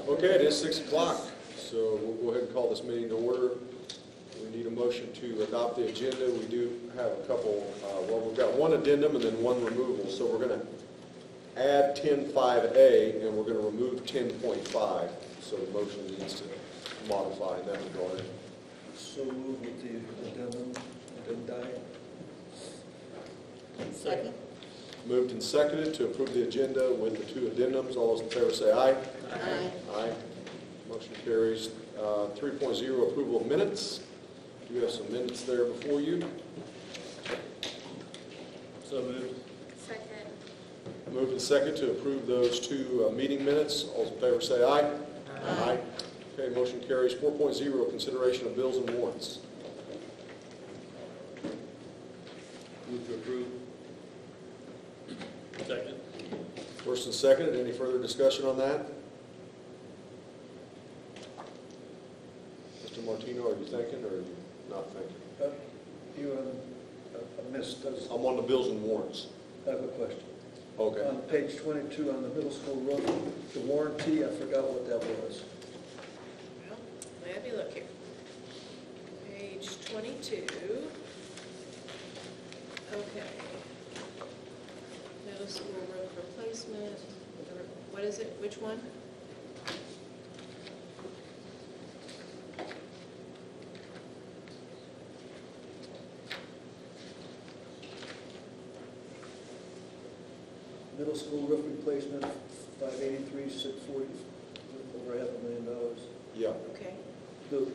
Okay, it is 6 o'clock, so we'll go ahead and call this meeting to order. We need a motion to adopt the agenda. We do have a couple, well, we've got one addendum and then one removal. So we're going to add 10.5A and we're going to remove 10.5. So the motion needs to modify in that regard. So move with the addendum, addendum. Second. Moved and seconded to approve the agenda with the two addendums. All those in favor say aye. Aye. Aye. Motion carries. 3.0, approval of minutes. Do you have some minutes there before you? So moved. Second. Moved and seconded to approve those two meeting minutes. All those in favor say aye. Aye. Okay, motion carries. 4.0, consideration of bills and warrants. Move to approve. Second. First and seconded. Any further discussion on that? Mr. Martino, are you thinking or are you not thinking? I missed those. I'm on the bills and warrants. I have a question. Okay. On page 22 on the middle school roof, the warranty, I forgot what that was. Well, let me look here. Page 22. Okay. Middle school roof replacement. What is it? Which one? Middle school roof replacement, 583, 640, over $500,000. Yeah. Okay. The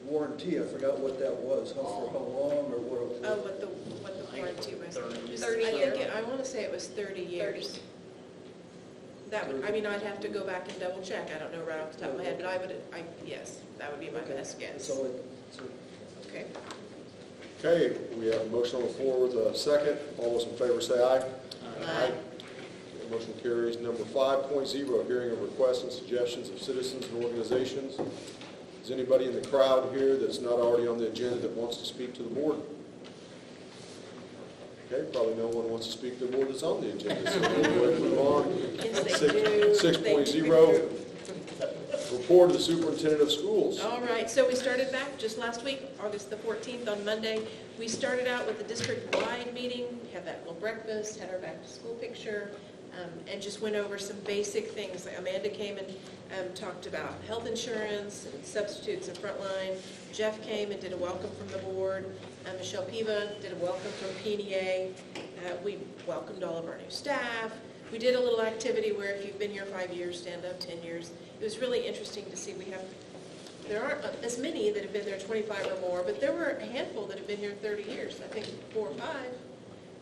warranty, I forgot what that was, for how long or what? Oh, what the warranty was. 30 I years. think I want to say it was 30 years. That would, I mean, I'd have to go back and double check. I don't know right off the top of my head, but yes, that would be my best guess. So Okay. Okay, we have a motion on the floor with a second. All those in favor say aye. Aye. Motion carries. Number 5.0, hearing of requests and suggestions of citizens and organizations. Is anybody in the crowd here that's not already on the agenda that wants to speak to the board? Okay, probably no one wants to speak to the board that's on the agenda, so we'll go ahead and move on. Yes, they do. 6.0, report of the superintendent of schools. All right, so we started back just last week, August the 14th on Monday. We started out with a district-wide meeting, had that little breakfast, had our back-to-school picture, and just went over some basic things. Amanda came and talked about health insurance and substitutes and frontline. Jeff came and did a welcome from the board. Michelle Piva did a welcome from PNEA. We welcomed all of our new staff. We did a little activity where if you've been here 5 years, stand up 10 years. It was really interesting to see. There aren't as many that have been there 25 or more, but there were a handful that have been here 30 years, I think 4 or 5.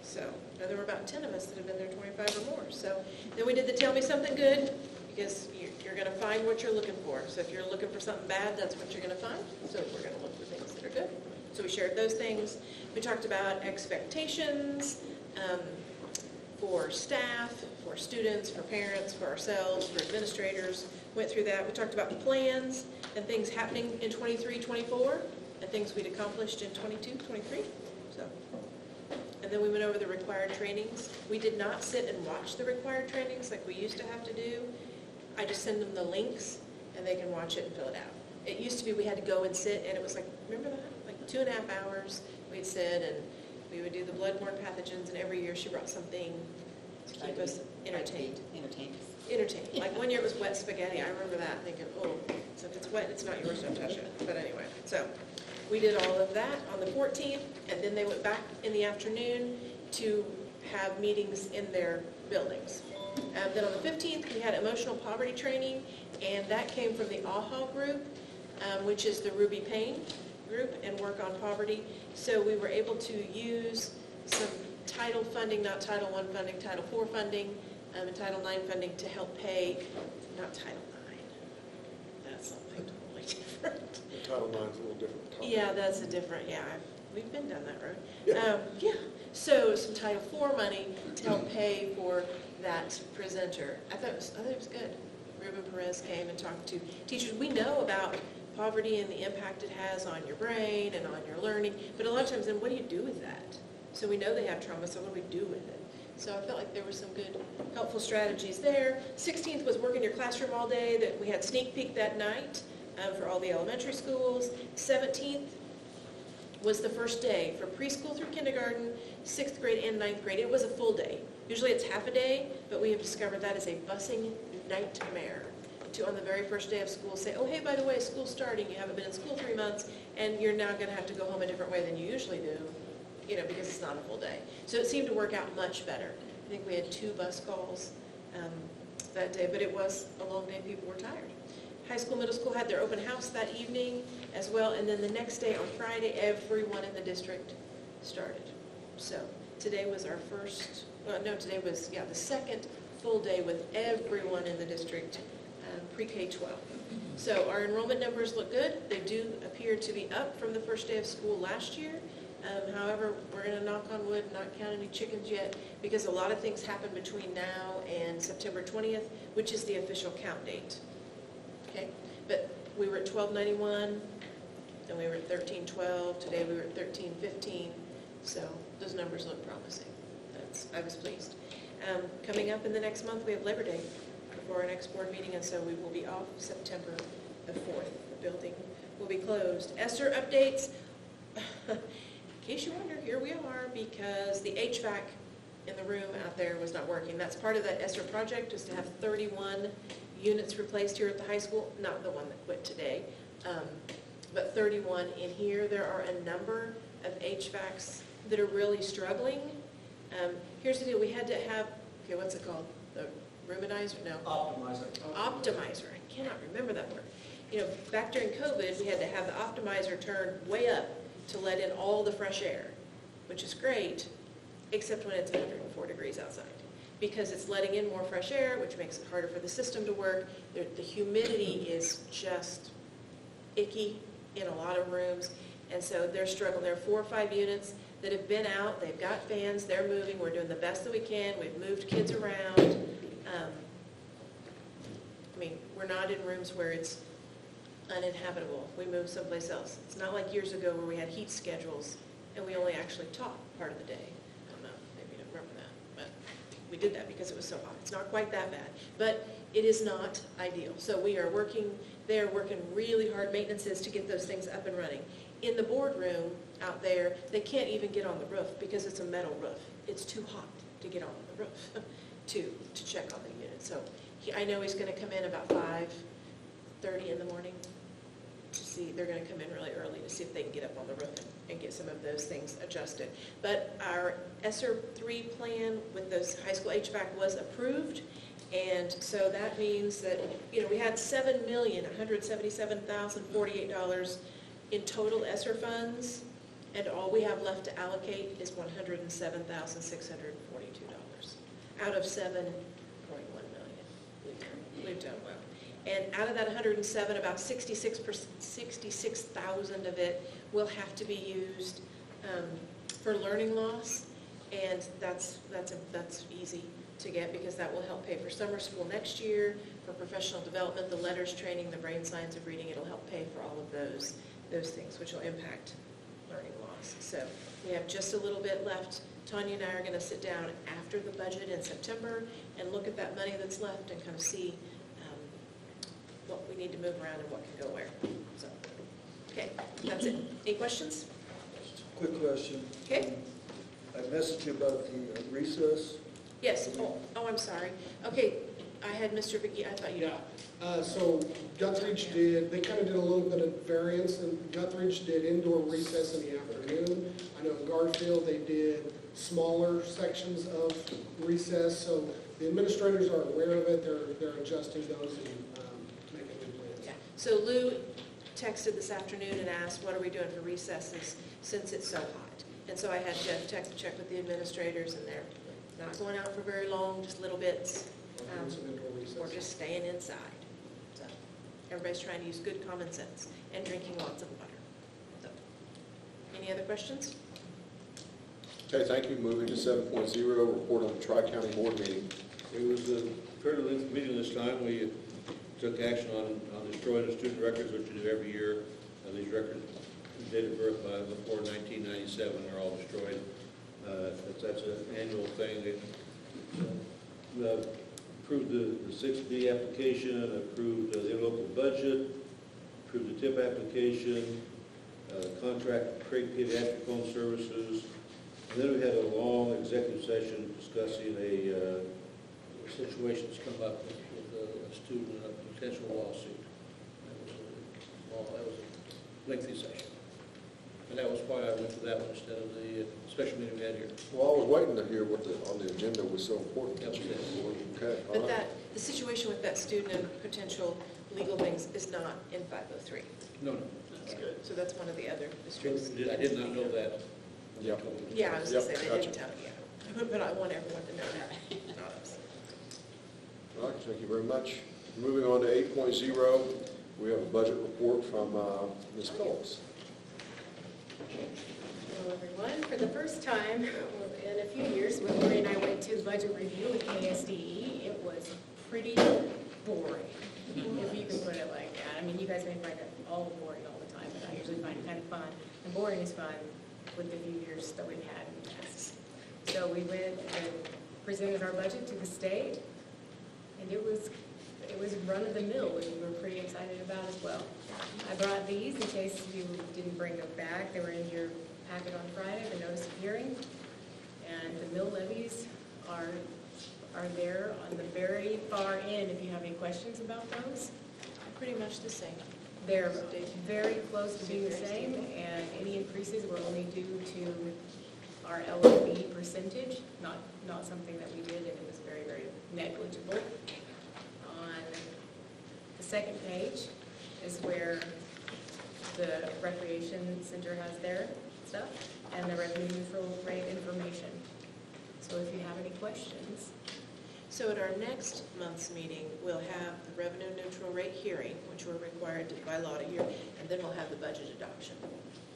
So there were about 10 of us that have been there 25 or more. So then we did the Tell Me Something Good, because you're going to find what you're looking for. So if you're looking for something bad, that's what you're going to find. So we're going to look for things that are good. So we shared those things. We talked about expectations for staff, for students, for parents, for ourselves, for administrators. Went through that. We talked about plans and things happening in 23, 24, and things we'd accomplished in 22, 23. And then we went over the required trainings. We did not sit and watch the required trainings like we used to have to do. I just send them the links, and they can watch it and fill it out. It used to be we had to go and sit, and it was like, remember that? Like 2.5 hours we'd sit, and we would do the bloodborne pathogens, and every year she brought something to keep us entertained. Entertained. Like 1 year it was wet spaghetti. I remember that, thinking, oh, so if it's wet, it's not yours, don't touch it. But anyway, so we did all of that on the 14th, and then they went back in the afternoon to have meetings in their buildings. Then on the 15th, we had emotional poverty training, and that came from the AHA group, which is the Ruby Payne group, and work on poverty. So we were able to use some Title funding, not Title I funding, Title IV funding, and Title IX funding to help pay, not Title IX, that's something totally different. The Title IX is a little different topic. Yeah, that's a different, we've been down that road. Yeah. So some Title IV money to help pay for that presenter. I thought it was good. Ruben Perez came and talked to teachers. We know about poverty and the impact it has on your brain and on your learning, but a lot of times then what do you do with that? So we know they have trauma, so what do we do with it? So I felt like there were some good, helpful strategies there. 16th was work in your classroom all day, that we had sneak peek that night for all the elementary schools. 17th was the first day for preschool through kindergarten, 6th grade and 9th grade. It was a full day. Usually it's half a day, but we have discovered that is a busing nightmare to, on the very first day of school, say, oh, hey, by the way, school's starting. You haven't been in school 3 months, and you're now going to have to go home a different way than you usually do, you know, because it's not a full day. So it seemed to work out much better. I think we had 2 bus calls that day, but it was a long day. People were tired. High school, middle school had their open house that evening as well, and then the next day on Friday, everyone in the district started. So today was our first, well, no, today was, yeah, the second full day with everyone in the district, pre-K-12. So our enrollment numbers look good. They do appear to be up from the first day of school last year. However, we're going to knock on wood, not count any chickens yet, because a lot of things happen between now and September 20th, which is the official count date. Okay, but we were at 1291, then we were at 1312, today we were at 1315, so those numbers look promising. I was pleased. Coming up in the next month, we have Labor Day before our next board meeting, and so we will be off September the 4th. The building will be closed. ESSER updates. In case you wonder, here we are, because the HVAC in the room out there was not working. That's part of that ESSER project, is to have 31 units replaced here at the high school, not the one that quit today, but 31 in here. There are a number of HVACs that are really struggling. Here's the deal, we had to have, okay, what's it called? The ruminizer? No. Optimizer. Optimizer, I cannot remember that word. You know, back during COVID, we had to have the optimizer turned way up to let in all the fresh air, which is great, except when it's 104 degrees outside, because it's letting in more fresh air, which makes it harder for the system to work. The humidity is just icky in a lot of rooms, and so they're struggling. There are 4 or 5 units that have been out. They've got fans. They're moving. We're doing the best that we can. We've moved kids around. I mean, we're not in rooms where it's uninhabitable. We moved someplace else. It's not like years ago where we had heat schedules and we only actually taught part of the day. I don't know, maybe you don't remember that, but we did that because it was so hot. It's not quite that bad, but it is not ideal. So we are working there, working really hard. Maintenance is to get those things up and running. In the boardroom out there, they can't even get on the roof because it's a metal roof. It's too hot to get on the roof to check on the unit. So I know he's going to come in about 5:30 in the morning to see. They're going to come in really early to see if they can get up on the roof and get some of those things adjusted. But our ESSER 3 plan with those high school HVAC was approved, and so that means that, you know, we had $7,177,048 in total ESSER funds, and all we have left to allocate is $107,642 out of $7.1 million. We've done well. And out of that 107, about 66,000 of it will have to be used for learning loss, and that's easy to get because that will help pay for summer school next year, for professional development, the letters training, the brain science of reading. It'll help pay for all of those things, which will impact learning loss. So we have just a little bit left. Tanya and I are going to sit down after the budget in September and look at that money that's left and kind of see what we need to move around and what can go where. So, okay, that's it. Any questions? Quick question. Okay. I messaged you about the recess. Yes. Oh, I'm sorry. Okay, I had Mr. Vicky. I thought you. Yeah, so Guthridge they kind of did a little bit of variance, and Guthridge did indoor recess in the afternoon. I know in Garfield they did smaller sections of recess, so the administrators are aware of it. They're adjusting those and making new plans. Yeah. So Lou texted this afternoon and asked, what are we doing for recesses since it's so hot? And so I had Jeff check with the administrators, and they're not going out for very long, just little bits. Or just staying inside. So everybody's trying to use good common sense and drinking lots of water. So, any other questions? Okay, thank you. Moving to 7.0, report on the Tri-County Board meeting. It was a fairly lengthy meeting this time. We took action on destroying the student records, which we do every year. These records, date of birth before 1997, are all destroyed. That's an annual thing. Approved the 6B application, approved the interlocal budget, approved the TIP application, contract with Craig Pediatric Home Services. And then we had a long executive session discussing a situation that's come up with a student and a potential lawsuit. That was a lengthy session. And that was why I went to that one instead of the special meeting we had here. Well, I was waiting to hear what on the agenda was so important. That was it. Okay, all But right. the situation with that student and potential legal things is not in 503. No, no. That's good. So that's one of the other districts. I did not know that. Yep. Yeah, I was going to Yep, say, they gotcha. didn't tell you. But I want everyone to know that, not us. All right, thank you very much. Moving on to 8.0, we have a budget report from Ms. Phillips. Hello, everyone. For the first time in a few years, when Lori and I went to budget review with KSDE, it was pretty boring, if you can put it like that. I mean, you guys may find it all boring all the time, but I usually find it kind of fun. And boring is fun with the few years that we've had in the past. So we went and presented our budget to the state, and it was run-of-the-mill, which we were pretty excited about as well. I brought these in case you didn't bring them back. They were in your packet on Friday, the notice of hearing. And the mill levies are there on the very far end if you have any questions about those. Pretty much the same. They're very close to being the same, and any increases were only due to our LOB percentage, not something that we did, and it was very, very negligible. On the second page is where the recreation center has their stuff, and the revenue neutral rate information. So if you have any questions. So at our next month's meeting, we'll have the revenue neutral rate hearing, which we're required by law to hear, and then we'll have the budget adoption.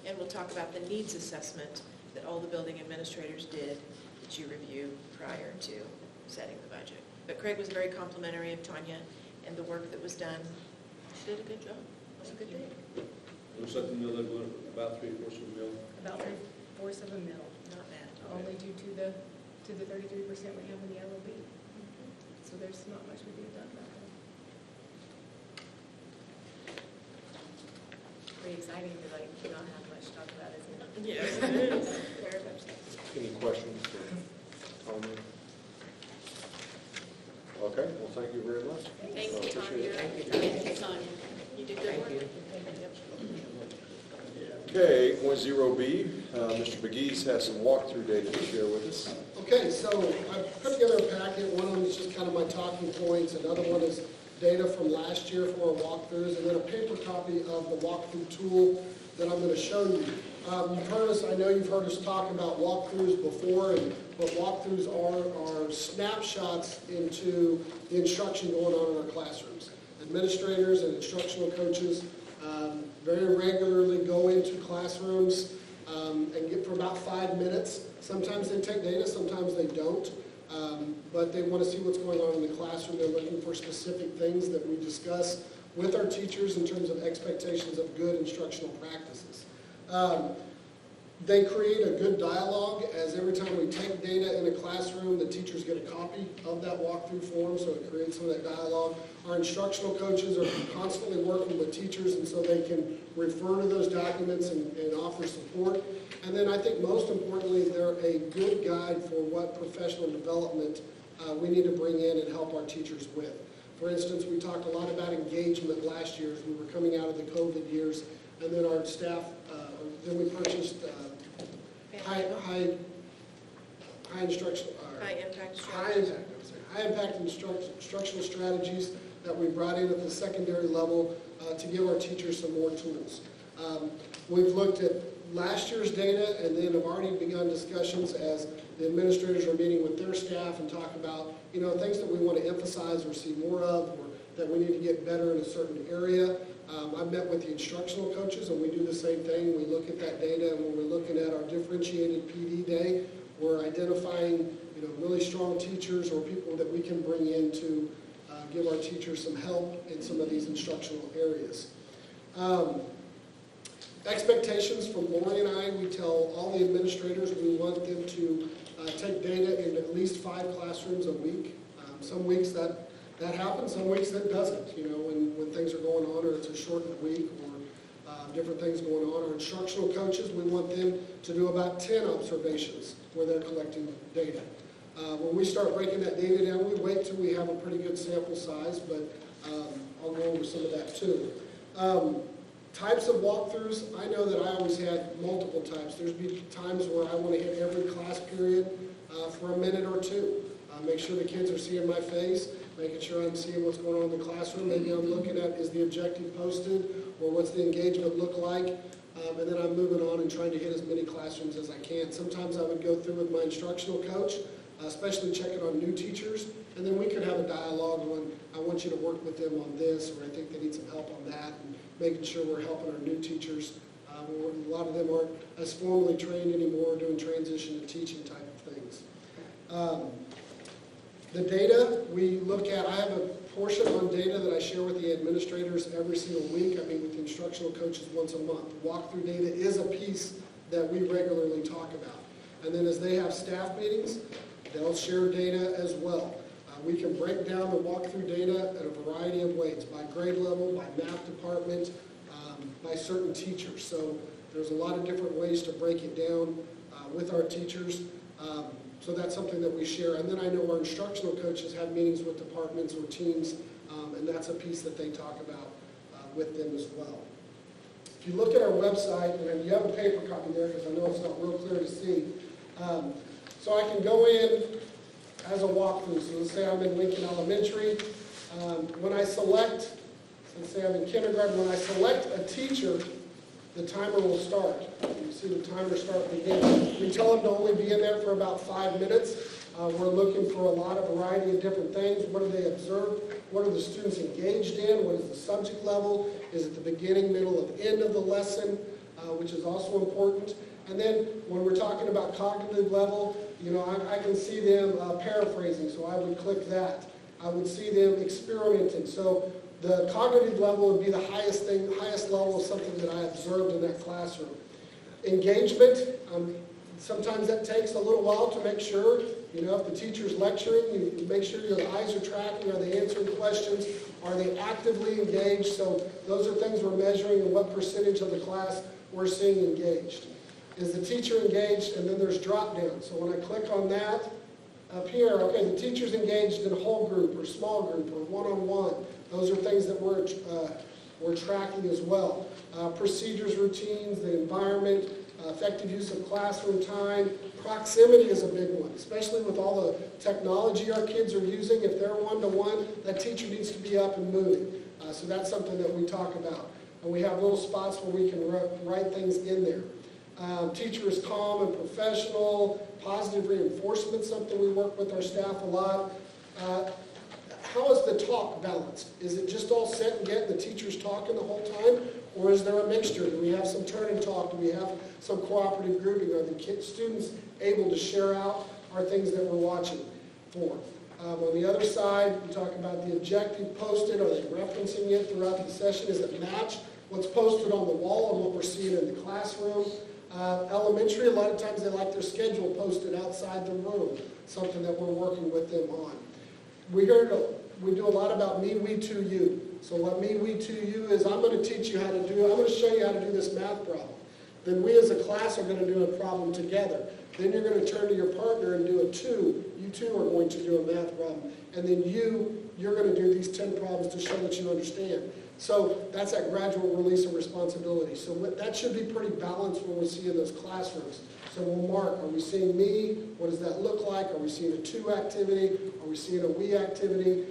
And we'll talk about the needs assessment that all the building administrators did that you reviewed prior to setting the budget. But Craig was very complimentary of Tanya and the work that was done. She did a good job. It was a good day. Looks like the mill is going about 3/4 of a mill. About 3/4 of a mil, Not bad. only due to the 33% we have in the LOB. So there's not much we could have done about that. Pretty exciting to not have much to talk about, isn't it? Yes, it is. Very much so. Any questions for Tanya? Okay, well, thank you very much. Thank you, Appreciate Tanya. it. Thank you, Tanya. You did good work. Okay, 8.0B, Mr. McGee's has some walkthrough data to share with us. Okay, so I put together a packet. One of them is just kind of my talking points. Another one is data from last year from our walkthroughs, and then a paper copy of the walkthrough tool that I'm going to show you. You've heard us, I know you've heard us talk about walkthroughs before, and what walkthroughs are snapshots into the instruction going on in our classrooms. Administrators and instructional coaches very regularly go into classrooms and get for about 5 minutes. Sometimes they take data, sometimes they don't. But they want to see what's going on in the classroom. They're looking for specific things that we discuss with our teachers in terms of expectations of good instructional practices. They create a good dialogue, as every time we take data in a classroom, the teachers get a copy of that walkthrough form, so it creates some of that dialogue. Our instructional coaches are constantly working with teachers, and so they can refer to those documents and offer support. And then I think most importantly, they're a good guide for what professional development we need to bring in and help our teachers with. For instance, we talked a lot about engagement last year as we were coming out of the COVID years, and then our staff, then we purchased high impact instructional strategies that we brought in at the secondary level to give our teachers some more tools. We've looked at last year's data, and then have already begun discussions as the administrators are meeting with their staff and talk about, things that we want to emphasize or see more of, or that we need to get better in a certain area. I've met with the instructional coaches, and we do the same thing. We look at that data, and when we're looking at our differentiated PD day, we're identifying, really strong teachers or people that we can bring in to give our teachers some help in some of these instructional areas. Expectations from Lori and I, we tell all the administrators we want them to take data in at least 5 classrooms a week. Some weeks that happens, some weeks that doesn't, when things are going on or it's a shortened week or different things going on. Our instructional coaches, we want them to do about 10 observations where they're collecting data. When we start breaking that data down, we wait till we have a pretty good sample size, but I'll go over some of that too. Types of walkthroughs, I know that I always had multiple types. There's be times where I want to hit every class period for a minute or two. Make sure the kids are seeing my face, making sure I'm seeing what's going on in the classroom. Maybe I'm looking at, is the objective posted, or what's the engagement look like? And then I'm moving on and trying to hit as many classrooms as I can. Sometimes I would go through with my instructional coach, especially checking on new teachers, and then we could have a dialogue on, I want you to work with them on this, or I think they need some help on that, and making sure we're helping our new teachers. A lot of them aren't as formally trained anymore, doing transition to teaching type of things. The data we look at, I have a portion on data that I share with the administrators every single week. I meet with the instructional coaches once a month. Walkthrough data is a piece that we regularly talk about. And then as they have staff meetings, they'll share data as well. We can break down the walkthrough data in a variety of ways, by grade level, by math department, by certain teachers. So there's a lot of different ways to break it down with our teachers. So that's something that we share. And then I know our instructional coaches have meetings with departments or teams, and that's a piece that they talk about with them as well. If you look at our website, and you have a paper copy there because I know it's not real clear to see, so I can go in as a walkthrough. So let's say I'm in Lincoln Elementary. When I select, so let's say I'm in kindergarten, when I select a teacher, the timer will start. You see the timer start begin. We tell them to only be in there for about 5 minutes. We're looking for a lot of variety of different things. What do they observe? What are the students engaged in? What is the subject level? Is it the beginning, middle, and end of the lesson, which is also important. And then when we're talking about cognitive level, I can see them paraphrasing, so I would click that. I would see them experimenting. So the cognitive level would be the highest level of something that I observed in that classroom. Engagement, sometimes that takes a little while to make sure, if the teacher's lecturing, you make sure your eyes are tracking, are they answering questions, are they actively engaged? So those are things we're measuring and what percentage of the class we're seeing engaged. Is the teacher engaged? And then there's drop down. So when I click on that, up here, okay, the teacher's engaged in a whole group or small group or one-on-one. Those are things that we're tracking as well. Procedures, routines, the environment, effective use of classroom time. Proximity is a big one, especially with all the technology our kids are using. If they're one-to-one, that teacher needs to be up and moving. So that's something that we talk about. And we have little spots where we can write things in there. Teacher is calm and professional. Positive reinforcement, something we work with our staff a lot. How is the talk balanced? Is it just all set and get, the teacher's talking the whole time? Or is there a mixture? Do we have some turn and talk? Do we have some cooperative grouping? Are the students able to share out our things that we're watching for? On the other side, we talk about the objective posted. Are they referencing it throughout the session? Is it matched what's posted on the wall and what we're seeing in the classroom? Elementary, a lot of times they like their schedule posted outside the room, something that we're working with them on. We do a lot about me, we, to, you. So what me, we, to, you is I'm going to teach you how to do, I'm going to show you how to do this math problem. Then we as a class are going to do a problem together. Then you're going to turn to your partner and do a two. You two are going to do a math problem. And then you're going to do these 10 problems to show that you understand. So that's that gradual release of responsibility. So that should be pretty balanced when we see in those classrooms. So we'll mark, are we seeing me? What does that look like? Are we seeing a to activity? Are we seeing a we activity?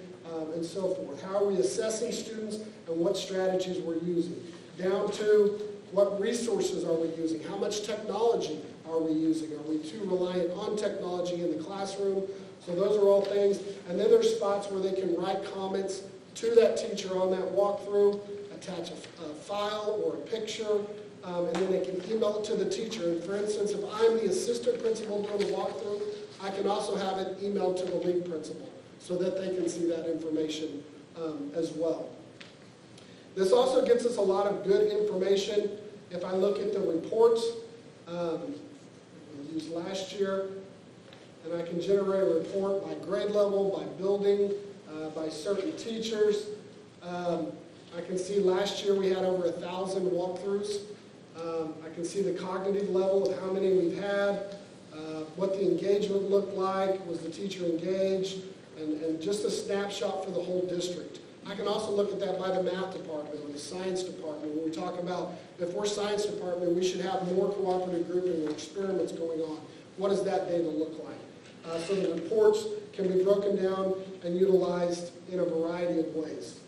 And so forth. How are we assessing students and what strategies we're using? Down to what resources are we using? How much technology are we using? Are we too reliant on technology in the classroom? So those are all things. And then there's spots where they can write comments to that teacher on that walkthrough, attach a file or a picture, and then they can email it to the teacher. And for instance, if I'm the assistant principal doing the walkthrough, I can also have it emailed to the lead principal so that they can see that information as well. This also gets us a lot of good information. If I look at the reports, we used last year, and I can generate a report by grade level, by building, by certain teachers. I can see last year we had over 1,000 walkthroughs. I can see the cognitive level of how many we've had, what the engagement looked like, was the teacher engaged, and just a snapshot for the whole district. I can also look at that by the math department or the science department. When we talk about, if we're science department, we should have more cooperative grouping or experiments going on. What does that data look like? So the reports can be broken down and utilized in a variety of ways.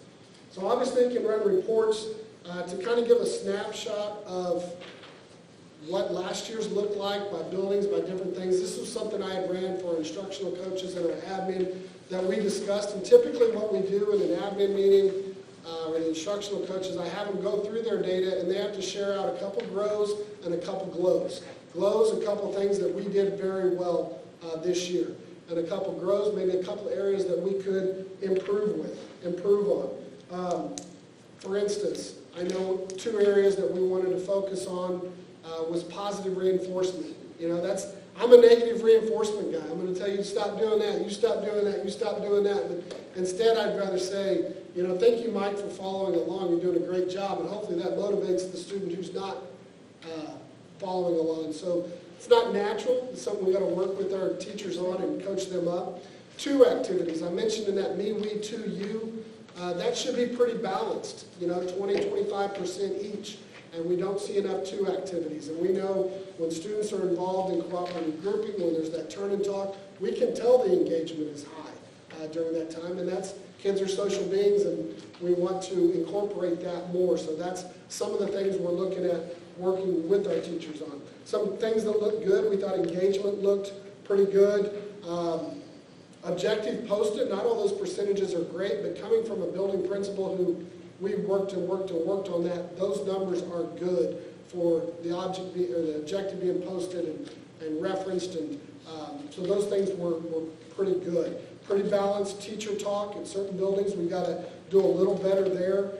So obviously you can run reports to kind of give a snapshot of what last year's looked like by buildings, by different things. This was something I had ran for instructional coaches and our admin that we discussed. And typically what we do in an admin meeting or the instructional coaches, I have them go through their data and they have to share out a couple grows and a couple glows. Glows, a couple things that we did very well this year. And a couple grows, maybe a couple areas that we could improve on. For instance, I know 2 areas that we wanted to focus on was positive reinforcement. You know, I'm a negative reinforcement guy. I'm going to tell you, stop doing that, you stop doing that, you stop doing that. But instead, I'd rather say, you know, thank you, Mike, for following along. You're doing a great job. And hopefully that motivates the student who's not following along. So it's not natural. It's something we've got to work with our teachers on and coach them up. 2 activities. I mentioned in that me, we, to, you. That should be pretty balanced, you know, 20-25% each. And we don't see enough 2 activities. And we know when students are involved in cooperative grouping, when there's that turn and talk, we can tell the engagement is high during that time. And that's, kids are social beings, and we want to incorporate that more. So that's some of the things we're looking at working with our teachers on. Some things that look good, we thought engagement looked pretty good. Objective posted, not all those percentages are great, but coming from a building principal who we worked on that, those numbers are good for the objective being posted and referenced, and so those things were pretty good. Pretty balanced teacher talk in certain buildings. We've got to do a little better there.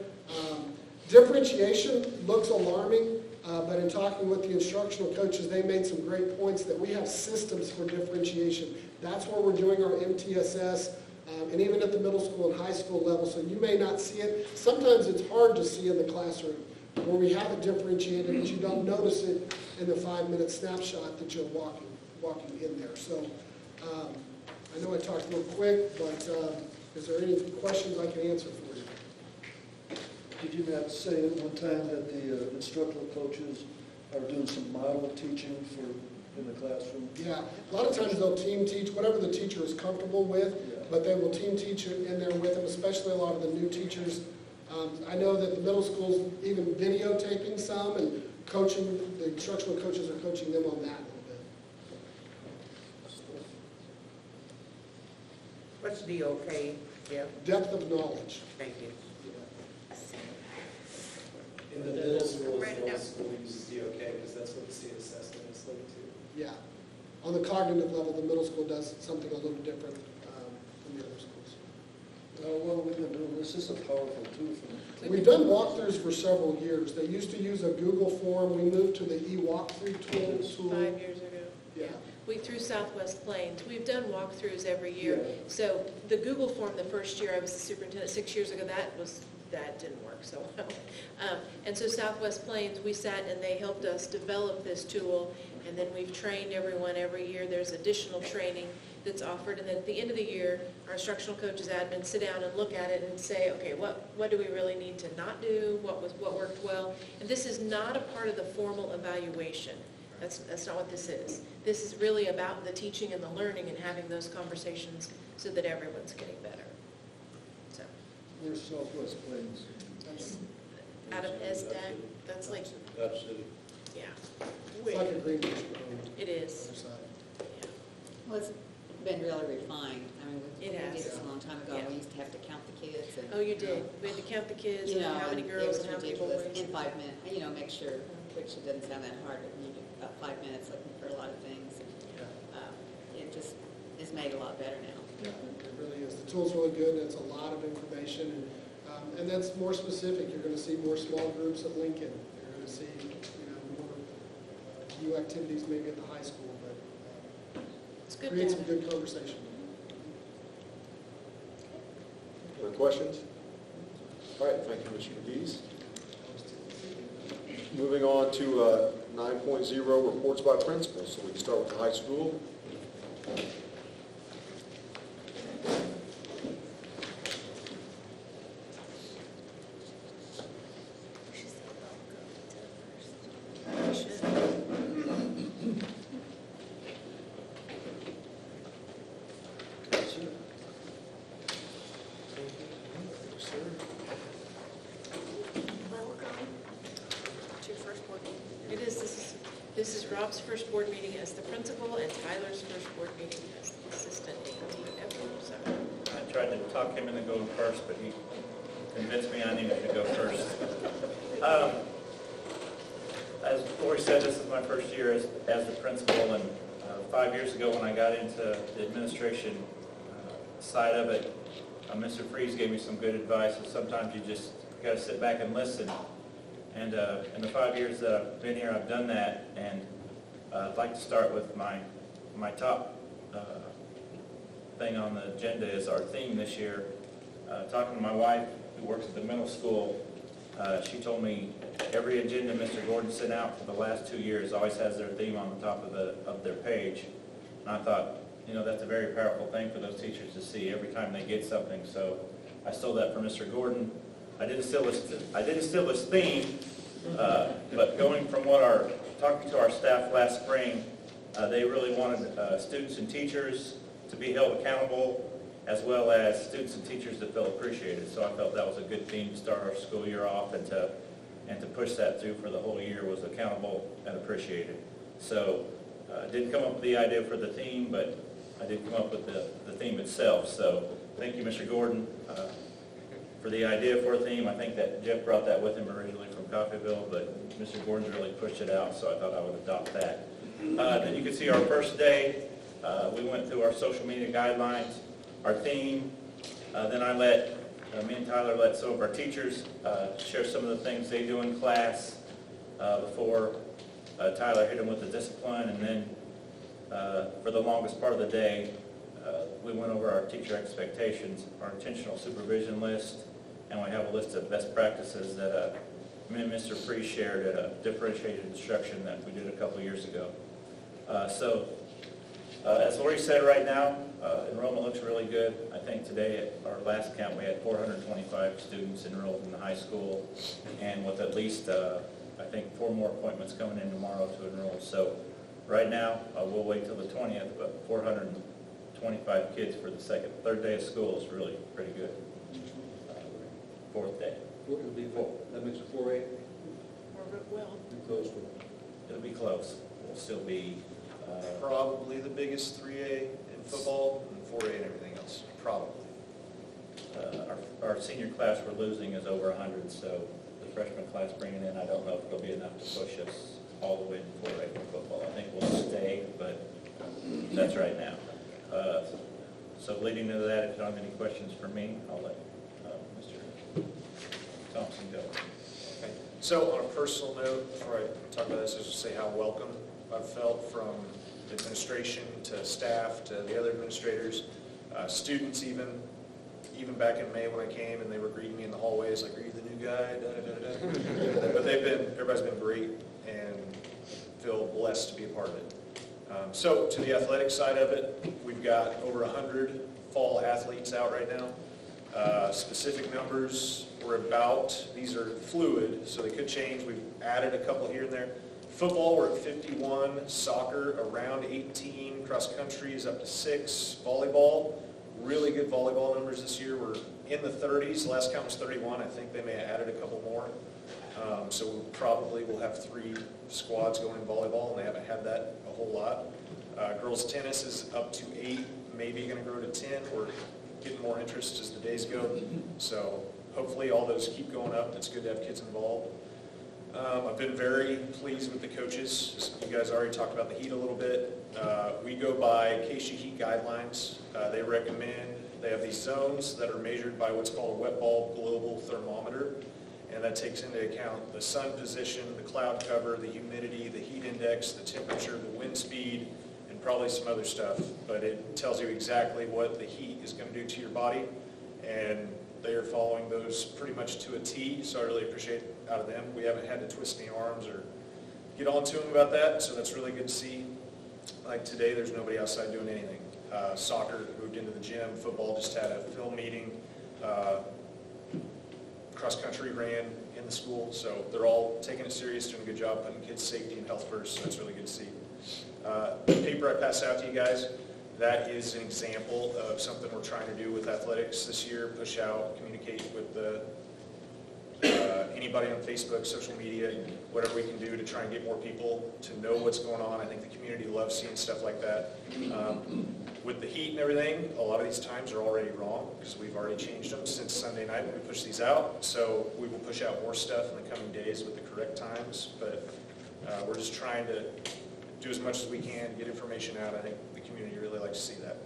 Differentiation looks alarming, but in talking with the instructional coaches, they made some great points that we have systems for differentiation. That's where we're doing our MTSS, and even at the middle school and high school level, so you may not see it. Sometimes it's hard to see in the classroom where we have it differentiated, but you don't notice it in the 5-minute snapshot that you're walking in there. So I know I talked real quick, but is there any questions I can answer for you? Did you not say at one time that the instructional coaches are doing some model teaching in the classroom? Yeah, a lot of times they'll team teach whatever the teacher is comfortable with, but they will team teach it in there with them, especially a lot of the new teachers. I know that the middle school's even videotaping some and coaching, the instructional coaches are coaching them on that a little bit. What's DOK? Yeah, Depth of knowledge. thank you. In the middle school, Write it middle down. school uses DOK because that's what the state assessment is linked to. Yeah. On the cognitive level, the middle school does something a little different than the other schools. Well, we've been doing this. This is a powerful tool for them. We've done walkthroughs for several years. They used to use a Google form. We moved to the e-walkthrough tool. 5 years ago. Yeah. We, through Southwest Plains, we've done walkthroughs every year. Yeah. So the Google form, the first year I was the superintendent, 6 years ago, that didn't work so well. And so Southwest Plains, we sat and they helped us develop this tool, and then we've trained everyone every year. There's additional training that's offered, and then at the end of the year, our instructional coaches, admin sit down and look at it and say, okay, what do we really need to not do? What worked well? And this is not a part of the formal evaluation. That's not what this is. This is really about the teaching and the learning and having those conversations so that everyone's getting better. So, Where's Southwest Plains? That's, out of SDAC, that's like, Dodge City. yeah. it's like a green district road. It is. Other side. Yeah. Well, it's been really refined. I mean, we It did has. this a long time ago. Yeah. We used to have to count the kids and. Oh, you did? We had to count the kids You and know, how many and girls it and how was many ridiculous. boys. In 5 minutes, you know, make sure, which it doesn't sound that hard, but you do about 5 minutes looking for a lot of things. It just is made a lot better now. Yeah, it really is. The tool's really good, and it's a lot of information, and that's more specific. You're going to see more small groups at Lincoln. You're going to see, more new activities maybe at the high school, but It's good create to some have. good conversation. Other questions? All right, thank you, Mr. Dees. Moving on to 9.0, reports by principals. So we can start with the high school. To your first board meeting. This is Rob's first board meeting as the principal and Tyler's first board meeting as the assistant AD ever, so. I tried to talk him into going first, but he convinced me I needed to go first. As Lori said, this is my first year as the principal, and 5 years ago when I got into the administration side of it, Mr. Freeze gave me some good advice, and sometimes you just got to sit back and listen. And in the 5 years that I've been here, I've done that, and I'd like to start with my top thing on the agenda is our theme this year. Talking to my wife, who works at the middle school, she told me every agenda Mr. Gordon sent out for the last 2 years always has their theme on the top of their page. And I thought, you know, that's a very powerful thing for those teachers to see every time they get something. So I stole that from Mr. Gordon. I didn't steal his theme, but going from talking to our staff last spring, they really wanted students and teachers to be held accountable, as well as students and teachers to feel appreciated. So I felt that was a good theme to start our school year off, and to push that through for the whole year was accountable and appreciated. So I didn't come up with the idea for the theme, but I did come up with the theme itself. So thank you, Mr. Gordon, for the idea for a theme. I think that Jeff brought that with him originally from Coffeyville, but Mr. Gordon's really pushed it out, so I thought I would adopt that. Then you can see our first day. We went through our social media guidelines, our theme. Then me and Tyler let some of our teachers share some of the things they do in class before Tyler hit them with the discipline. And then for the longest part of the day, we went over our teacher expectations, our intentional supervision list, and we have a list of best practices that me and Mr. Free shared at a differentiated instruction that we did a couple years ago. As Lori said, right now, enrollment looks really good. I think today at our last count we had 425 students enrolled in the high school, and with at least, I think, 4 more appointments coming in tomorrow to enroll. So right now, we'll wait till the 20th, but 425 kids for the third day of school is really pretty good. Fourth day. It'll be 4. That makes it 4A. Well, Close. It'll be close. We'll still be, Probably the biggest 3A in football and 4A and everything else, probably. our senior class we're losing is over 100, so the freshman class bringing in, I don't know if it'll be enough to push us all the way to 4A for football. I think we'll stay, but that's right now. So leading to that, if you don't have any questions for me, I'll let Mr. Thompson go. Okay. So on a personal note, before I talk about this, I just say how welcome I've felt from administration to staff to the other administrators, students even back in May when I came and they were greeting me in the hallways like, are you the new guy? Da, da, da, da. But everybody's been great and feel blessed to be a part of it. So to the athletic side of it, we've got over 100 fall athletes out right now. Specific numbers we're about, these are fluid, so they could change. We've added a couple here and there. Football, we're at 51. Soccer, around 18. Cross country is up to 6. Volleyball, really good volleyball numbers this year. We're in the 30s. Last count was 31. I think they may have added a couple more. So we probably will have 3 squads going in volleyball, and they haven't had that a whole lot. Girls tennis is up to 8, maybe going to grow to 10. We're getting more interest as the days go. So hopefully all those keep going up. It's good to have kids involved. I've been very pleased with the coaches. You guys already talked about the heat a little bit. We go by KSHE heat guidelines. They recommend, they have these zones that are measured by what's called a wet bulb global thermometer, and that takes into account the sun position, the cloud cover, the humidity, the heat index, the temperature, the wind speed, and probably some other stuff, but it tells you exactly what the heat is going to do to your body, and they are following those pretty much to a T, so I really appreciate it out of them. We haven't had to twist any arms or get on to them about that, so that's really good to see. Like today, there's nobody outside doing anything. Soccer moved into the gym, football just had a film meeting, cross country ran in the school, so they're all taking it serious, doing a good job, putting kids' safety and health first, so that's really good to see. The paper I passed out to you guys, that is an example of something we're trying to do with athletics this year, push out, communicate with anybody on Facebook, social media, whatever we can do to try and get more people to know what's going on. I think the community loves seeing stuff like that. With the heat and everything, a lot of these times are already wrong because we've already changed them since Sunday night when we pushed these out. So we will push out more stuff in the coming days with the correct times, but we're just trying to do as much as we can, get information out. I think the community really likes to see that.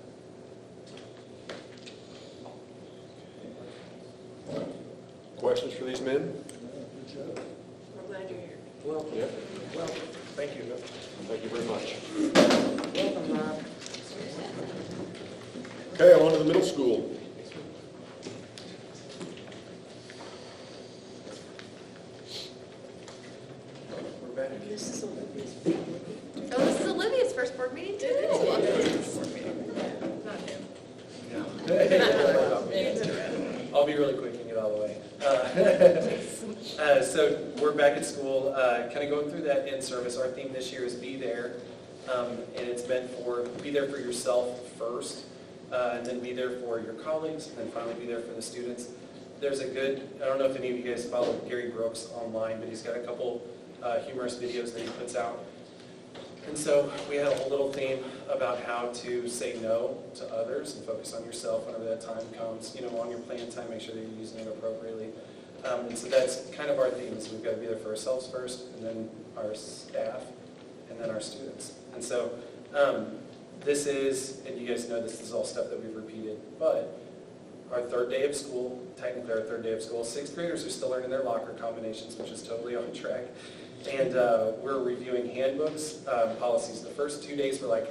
Questions for these men? Good job. We're glad you're here. Welcome. Yeah. Welcome. Thank you. Thank you very much. Welcome, Rob. Okay, on to the middle school. We're back. This is Olivia's. So this is Olivia's first board meeting too. Not new. I'll be really quick and get out of the way. So we're back at school, kind of going through that in-service. Our theme this year is Be There, and it's meant for be there for yourself first, and then be there for your colleagues, and then finally be there for the students. There's a good, I don't know if any of you guys follow Gary Brooks online, but he's got a couple humorous videos that he puts out. And so we had a whole little theme about how to say no to others and focus on yourself whenever that time comes. You know, on your plan time, make sure that you're using it appropriately. And so that's kind of our theme, is we've got to be there for ourselves first, and then our staff, and then our students. And so this is, and you guys know this is all stuff that we've repeated, but our third day of school, technically our third day of school, sixth graders are still learning their locker combinations, which is totally on track. And we're reviewing handbooks, policies. The first 2 days were like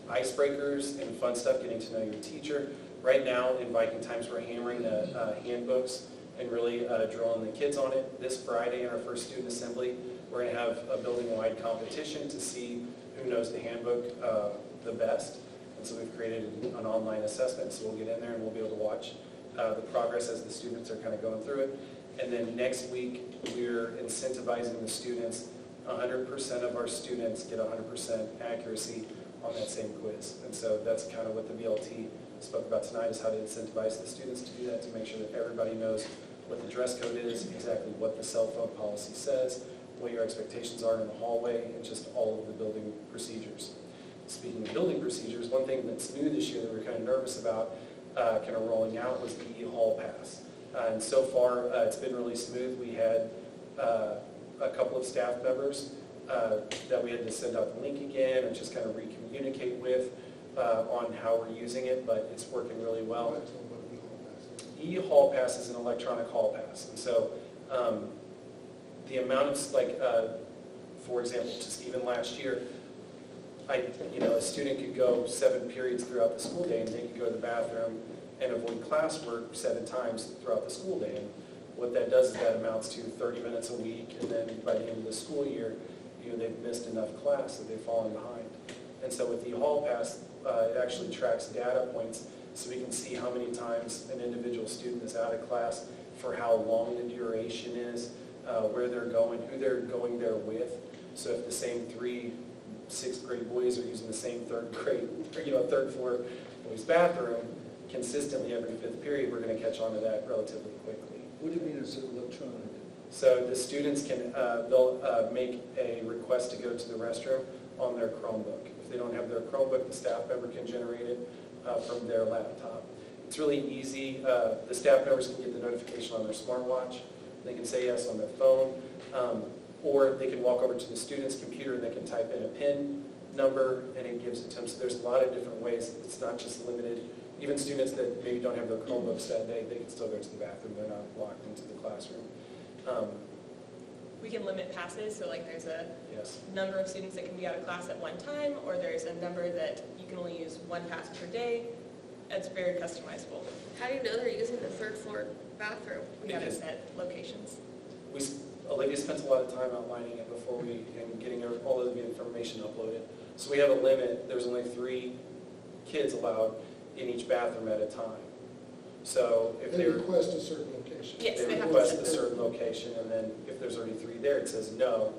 icebreakers and fun stuff, getting to know your teacher. Right now, in Viking Times, we're hammering the handbooks and really drilling the kids on it. This Friday, in our first student assembly, we're going to have a building-wide competition to see who knows the handbook the best. And so we've created an online assessment, so we'll get in there and we'll be able to watch the progress as the students are kind of going through it. And then next week, we're incentivizing the students. 100% of our students get 100% accuracy on that same quiz. And so that's kind of what the BLT spoke about tonight, is how to incentivize the students to do that, to make sure that everybody knows what the dress code is, exactly what the cell phone policy says, what your expectations are in the hallway, and just all of the building procedures. Speaking of building procedures, one thing that's new this year that we're kind of nervous about kind of rolling out was the e-hall pass. And so far, it's been really smooth. We had a couple of staff members that we had to send out the link again and just kind of re-communicate with on how we're using it, but it's working really well. E-hall pass is an electronic hall pass. And so the amount of, like, for example, just even last year, a student could go 7 periods throughout the school day, and they could go to the bathroom and avoid classwork 7 times throughout the school day. And what that does is that amounts to 30 minutes a week, and then by the end of the school year, they've missed enough class that they've fallen behind. And so with the hall pass, it actually tracks data points, so we can see how many times an individual student is out of class, for how long the duration is, where they're going, who they're going there with. So if the same 3 6th grade boys are using the same third floor boys' bathroom consistently every 5th period, we're going to catch on to that relatively quickly. What do you mean it's electronic? So the students can, they'll make a request to go to the restroom on their Chromebook. If they don't have their Chromebook, the staff member can generate it from their laptop. It's really easy. The staff members can get the notification on their smartwatch. They can say yes on their phone. Or they can walk over to the student's computer and they can type in a PIN number and it gives it to them. So there's a lot of different ways. It's not just limited. Even students that maybe don't have their Chromebooks that day, they can still go to the bathroom. They're not locked into the classroom. we can limit passes, so like there's a Yes. number of students that can be out of class at one time, or there's a number that you can only use one pass per day. It's very customizable. How do you know they're using the third floor bathroom? We haven't Because- set locations. Olivia spent a lot of time outlining it before and getting all of the information uploaded. So we have a limit, there's only 3 kids allowed in each bathroom at a time. So if They they request a certain location. Yes, they they have to request set a the- certain location, and then if there's already 3 there, it says no,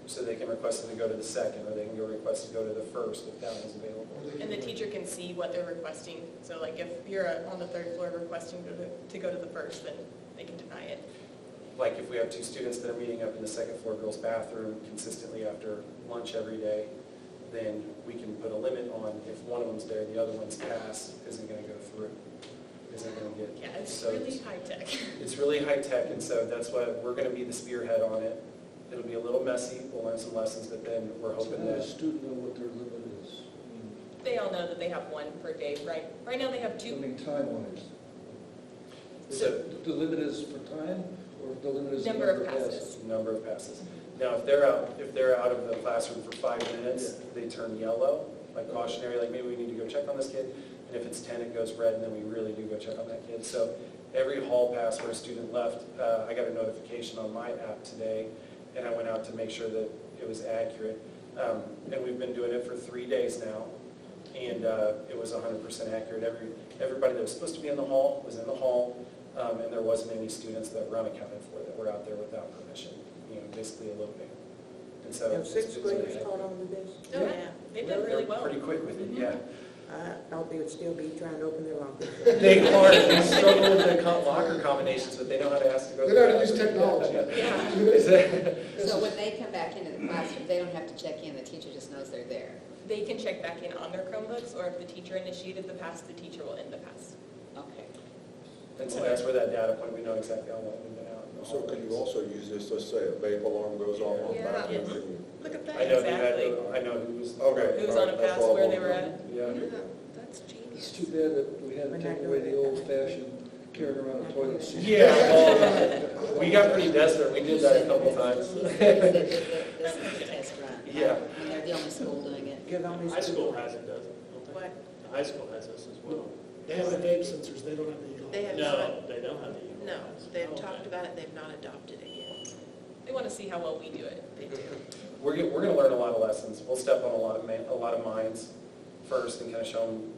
so they can request them to go to the second, or they can go request to go to the first if that one's available. Or they And the can- teacher can see what they're requesting. So like if you're on the third floor requesting to go to the first, then they can deny it. Like if we have 2 students that are meeting up in the second floor girls' bathroom consistently after lunch every day, then we can put a limit on if one of them's there, the other one's pass isn't going to go through, isn't going to get. Yeah, it's so really high tech. It's really high tech, and so that's why we're going to be the spearhead on it. It'll be a little messy, we'll learn some lessons, but then we're So hoping how does that, student know what their limit is? They all know that they have 1 per day, right? Right now they have I 2. mean, time-wise. so The limit is for time, or the limit is the Number of passes. number of passes. Now, if they're out of the classroom for 5 minutes, they turn yellow, like cautionary, like maybe we need to go check on this kid. And if it's 10, it goes red, and then we really do go check on that kid. So every hall pass where a student left, I got a notification on my app today, and I went out to make sure that it was accurate. And we've been doing it for 3 days now, and it was 100% accurate. Everybody that was supposed to be in the hall was in the hall, and there wasn't any students that were unaccounted for that were out there without permission, basically eloping. And so And it's sixth really graders caught on to this? Oh, yeah. They've done really They're well. pretty quick with it, yeah. I thought they would still be trying to open their lockers. They are, they struggle with the locker combinations, but they know how to ask to go. They know how to use technology. Yeah. So when they come back into the classroom, they don't have to check in, the teacher just knows they're there. They can check back in on their Chromebooks, or if the teacher initiated the pass, the teacher will end the pass. Okay. And so that's where that data point, we know exactly how long we've been out. in the So can you hallways. also use this, let's say a vape alarm goes off on Yeah. bathroom? Yes. can you- Look at I that. know, Exactly. I know who was. Okay. Who's on a That's pass, all I where they wanted were to at. Yeah. That's It's genius. too bad that we had to take away the old-fashioned carrying around a toilet seat. Yeah, well, we got pretty desperate, we did that a couple times. He said that this is a test run. Yeah. And they're the only school doing it. Get on these. High school has it, doesn't it? What? The high school has this as well. They have the vape sensors, they don't have the e-collar. They have No, not, they don't have the. no, they've Okay. talked about it, they've not adopted it yet. They want to see how well we do it. They do. We're going to learn a lot of lessons. We'll step on a lot of minds first and kind of show them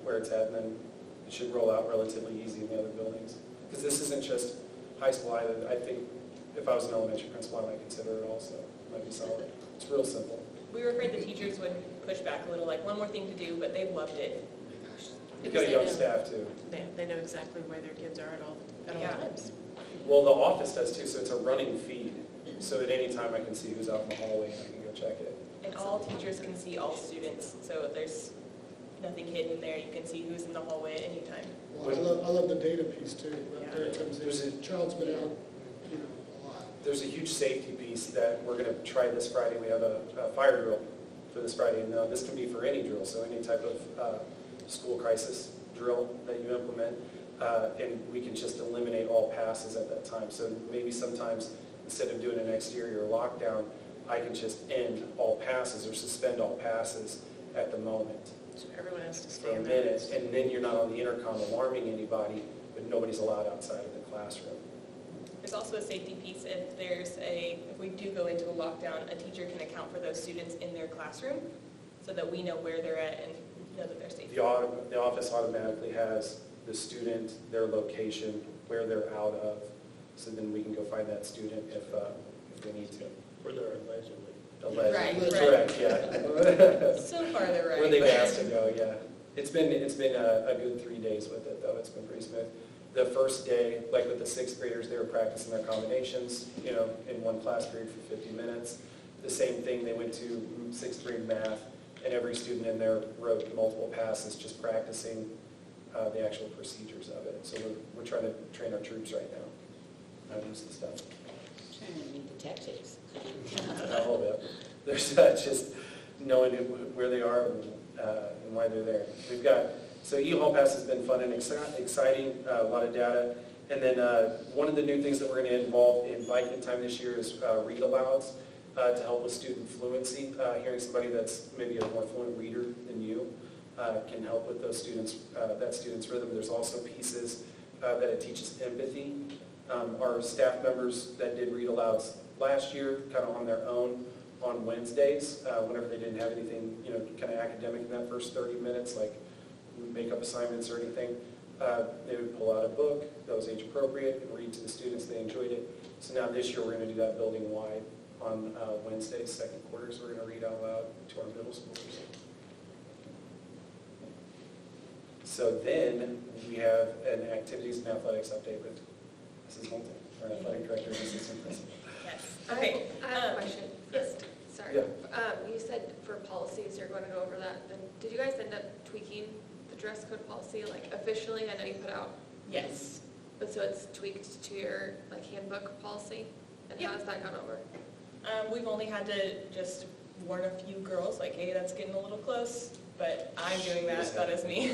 where it's at, and then it should roll out relatively easy in the other buildings. Because this isn't just high school either. I think if I was an elementary principal, I might consider it also. It might be solid. It's real simple. We were afraid the teachers would push back a little, like one more thing to do, but they've loved it. You've got a young staff too. They know exactly where their kids are at all Yeah. times. Well, the office does too, so it's a running feed. So at any time, I can see who's out in the hallway and I can go check it. And all teachers can see all students, so there's nothing hidden there. You can see who's in the hallway at any time. Well, I love the data piece too, right there it comes There's a- in, child's been out, a lot. There's a huge safety piece that we're going to try this Friday. We have a fire drill for this Friday, and this can be for any drill, so any type of school crisis drill that you implement, and we can just eliminate all passes at that time. So maybe sometimes, instead of doing an exterior lockdown, I can just end all passes or suspend all passes at the moment So everyone has to for stay a in there. minute, and then you're not on the intercom alarming anybody, but nobody's allowed outside of the classroom. There's also a safety piece. If we do go into a lockdown, a teacher can account for those students in their classroom so that we know where they're at and know that they're safe. The office automatically has the student, their location, where they're out of, so then we can go find that student if we need to. Where they're allegedly. Allegedly. Right. Correct, yeah. So far, they're right. Where they've asked to go, yeah. It's been a good 3 days with it, though. It's been pretty smooth. The first day, like with the sixth graders, they were practicing their combinations, in one class period for 50 minutes. The same thing, they went to sixth grade math, and every student in there wrote multiple passes, just practicing the actual procedures of it. So we're trying to train our troops right now, how to use the stuff. Training new detectives. A little bit. There's just knowing where they are and why they're there. So E-Hall Pass has been fun and exciting, a lot of data, And then one of the new things that we're going to involve in Viking time this year is read alouds to help with student fluency. Hearing somebody that's maybe a more fluent reader than you can help with those students, that student's rhythm. There's also pieces that it teaches empathy. Our staff members that did read alouds last year, kind of on their own on Wednesdays, whenever they didn't have anything, kind of academic in that first 30 minutes, like make-up assignments or anything, they would pull out a book that was age appropriate and read to the students. They enjoyed it. So now this year we're going to do that building-wide on Wednesdays, second quarter, so we're going to read out loud to our middle schoolers. So then we have an activities and athletics update with Mrs. Holton, our athletic director and assistant principal. Yes. Okay. I have a question Yes. first. Sorry. Yeah. You said for policies, you're going to go over that. Then did you guys end up tweaking the dress code policy, like officially? I know you put out, Yes. but so it's tweaked to your like handbook policy? And how has that gone over? We've only had to just warn a few girls, like, hey, that's getting a little close, but I'm doing that. That is me.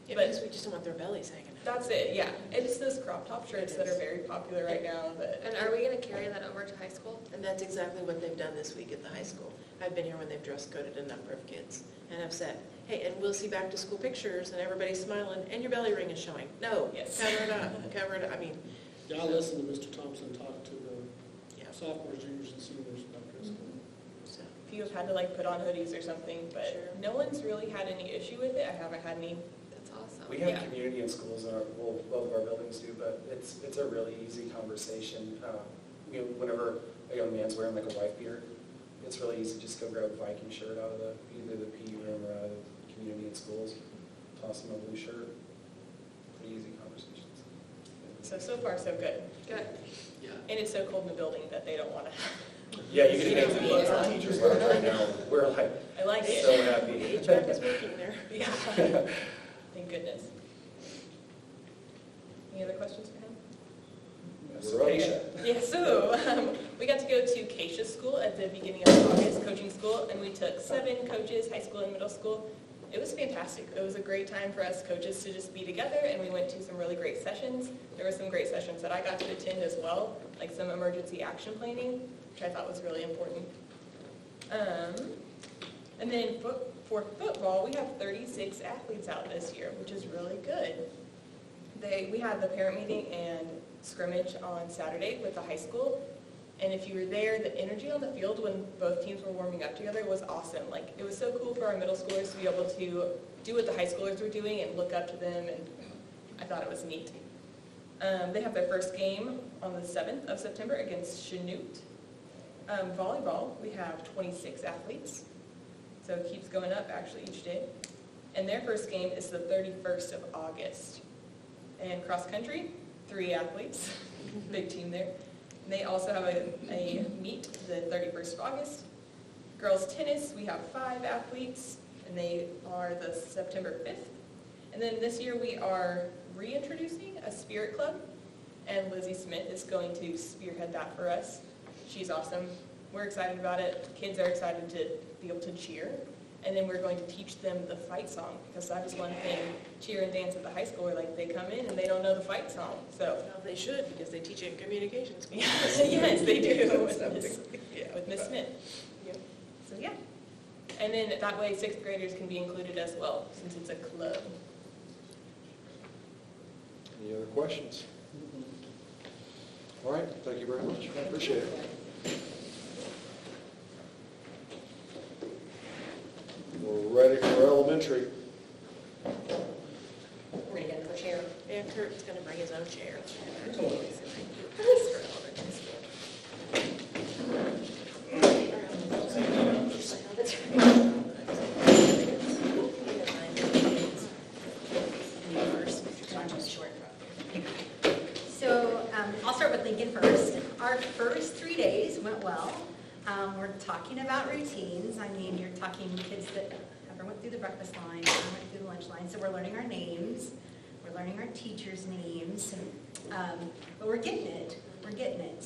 Yeah, But- because we just don't want their bellies hanging out. That's it, yeah. It's those crop top shirts that are very popular right now. And are we going to carry that over to high school? And that's exactly what they've done this week at the high school. I've been here when they've dress coded a number of kids, and I've said, hey, and we'll see back to school pictures, and everybody's smiling, and your belly ring is showing. No, Yes. cover it up, cover it up. I mean, Yeah, I listened to Mr. Thompson talk to the yeah. sophomores, juniors, and seniors about this. So, A few have had to like put on hoodies or something, but Sure. no one's really had any issue with it. I haven't had any. That's awesome. We have Yeah. community in schools, well, both of our buildings do, but it's a really easy conversation. Whenever a young man's wearing like a wife beater, it's really easy to just go grab a Viking shirt out of either the PE room or out of the community in schools, toss them a blue shirt. Pretty easy conversations. So far, so good. Good. And it's so cold in the building that they don't want to. Yeah, you can make the bugs on teachers' lounge right now. We're like I like it. so happy. HVAC is working there. Yeah. Thank goodness. Any other questions for him? We're up. Yeah, so we got to go to Keisha's school at the beginning of August, coaching school, and we took 7 coaches, high school and middle school. It was fantastic. It was a great time for us coaches to just be together, and we went to some really great sessions. There were some great sessions that I got to attend as well, like some emergency action planning, which I thought was really important. And then for football, we have 36 athletes out this year, which is really good. We had the parent meeting and scrimmage on Saturday with the high school. And if you were there, the energy on the field when both teams were warming up together was awesome. Like, it was so cool for our middle schoolers to be able to do what the high schoolers were doing and look up to them, and I thought it was neat. They have their first game on the 7th of September against Chanute. Volleyball, we have 26 athletes, so it keeps going up actually each day. And their first game is the 31st of August. And cross country, 3 athletes, big team there. And they also have a meet the 31st of August. Girls tennis, we have 5 athletes, and they are the September 5th. And then this year we are reintroducing a spirit club, and Lizzie Smith is going to spearhead that for us. She's awesome. We're excited about it. Kids are excited to be able to cheer. And then we're going to teach them the fight song, because that is one thing, cheer and dance at the high school, where like they come in and they don't know the fight song. So Well, they should, because they teach it in communications. yes, they do with Something. Miss, Yeah. with Miss Smith. So yeah. And then that way 6th graders can be included as well, since it's a club. Any other questions? All right, thank you very much. I appreciate it. We're ready for elementary. We're going to get her chair. Yeah, Kurt's going to bring his own chair. So I'll start with Lincoln first. Our first 3 days went well. We're talking about routines. I mean, you're talking kids that never went through the breakfast line, never went through the lunch line. So we're learning our names. We're learning our teachers' names. But we're getting it. We're getting it.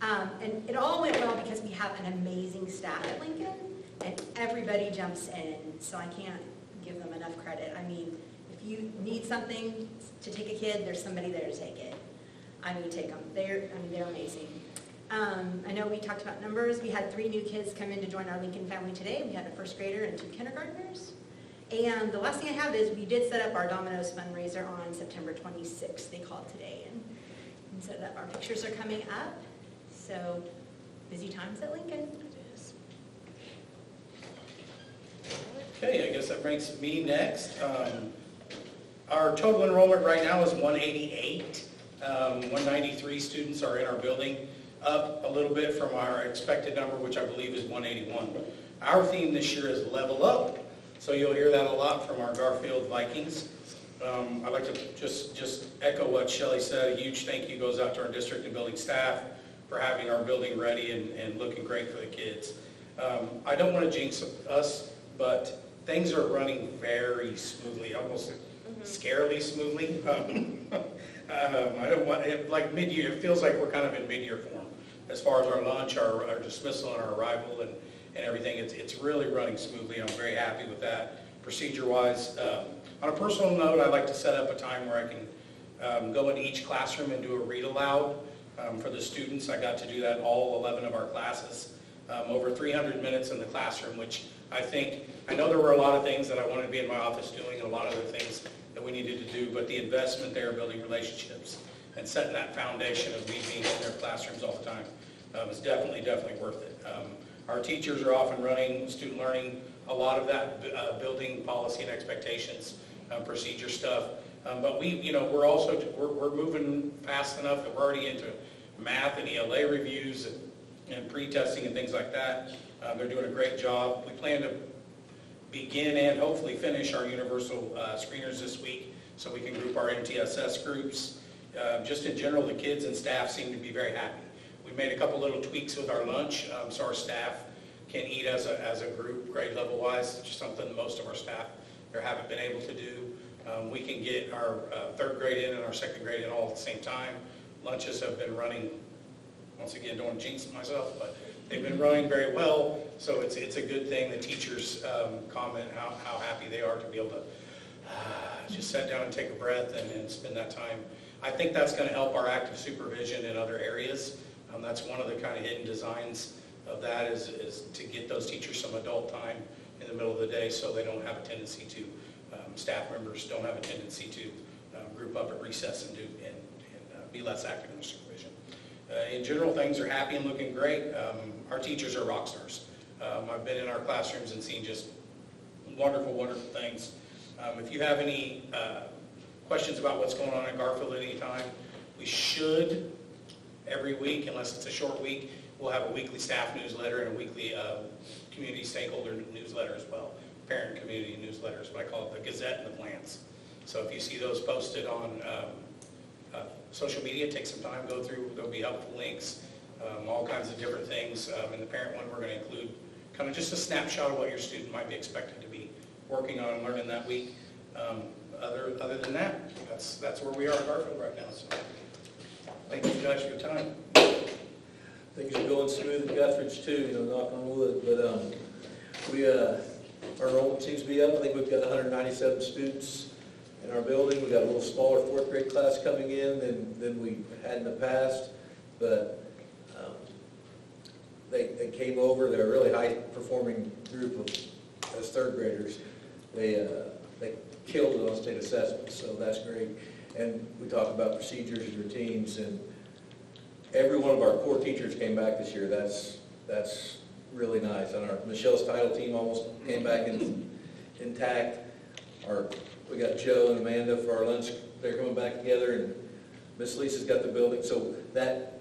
And it all went well because we have an amazing staff at Lincoln, and everybody jumps in. So I can't give them enough credit. I mean, if If you need something to take a kid, there's somebody there to take it. I mean, take them. They're amazing. I know we talked about numbers. We had 3 new kids come in to join our Lincoln family today. We had a first grader and 2 kindergartners. And the last thing I have is we did set up our Domino's fundraiser on September 26th. They called today and set up. Our pictures are coming up. So busy times at Lincoln. It is. Okay, I guess that brings me next. Our total enrollment right now is 188. 193 students are in our building, up a little bit from our expected number, which I believe is 181. Our theme this year is level up. So you'll hear that a lot from our Garfield Vikings. I'd like to just echo what Shelley said. A huge thank you goes out to our district and building staff for having our building ready and looking great for the kids. I don't want to jinx us, but things are running very smoothly, almost scarily smoothly. I don't want it, like mid-year, it feels like we're kind of in mid-year form as far as our lunch, our dismissal, and our arrival, and everything. It's really running smoothly. I'm very happy with that. Procedure-wise, on a personal note, I like to set up a time where I can go into each classroom and do a read aloud for the students. I got to do that in all 11 of our classes. Over 300 minutes in the classroom, which I know there were a lot of things that I wanted to be in my office doing, and a lot of other things that we needed to do, but the investment there, building relationships and setting that foundation of me being in their classrooms all the time is definitely worth it. Our teachers are off and running, student learning, a lot of that building policy and expectations, procedure stuff. But we're moving fast enough that we're already into math and ELA reviews and pre-testing and things like that. They're doing a great job. We plan to begin and hopefully finish our universal screeners this week so we can group our MTSS groups. Just in general, the kids and staff seem to be very happy. We made a couple little tweaks with our lunch, so our staff can eat as a group, grade level wise, which is something most of our staff there haven't been able to do. We can get our 3rd grade in and our 2nd grade in all at the same time. Lunches have been running, once again, don't want to jinx myself, but they've been running very well, so it's a good thing. The teachers comment how happy they are to be able to just sit down and take a breath and spend that time. I think that's going to help our active supervision in other areas. That's one of the kind of hidden designs of that is to get those teachers some adult time in the middle of the day so they don't have a tendency to, staff members don't have a tendency to group up at recess and be less active in the supervision. In general, things are happy and looking great. Our teachers are rock stars. I've been in our classrooms and seen just wonderful, wonderful things. If you have any questions about what's going on at Garfield at any time, we should, every week, unless it's a short week, we'll have a weekly staff newsletter and a weekly community stakeholder newsletter as well, parent community newsletters, what I call it the Gazette and the Glance. So if you see those posted on social media, take some time, go through, there'll be helpful links, all kinds of different things. In the parent one, we're going to include kind of just a snapshot of what your student might be expected to be working on and learning that week. Other than that, that's where we are at Garfield right now. So thank you guys for your time. Things are going smooth at Guthridge too, knock on wood, but our enrollment seems to be up. I think we've got 197 students in our building. We've got a little smaller 4th grade class coming in than we had in the past, but they came over. They're a really high-performing group as 3rd graders. They killed it on state assessment, so that's great. And we talk about procedures and routines, and every one of our core teachers came back this year. That's really nice. And our Michelle's title team almost came back intact. We got Joe and Amanda for our lunch. They're coming back together, and Miss Lisa's got the building. So that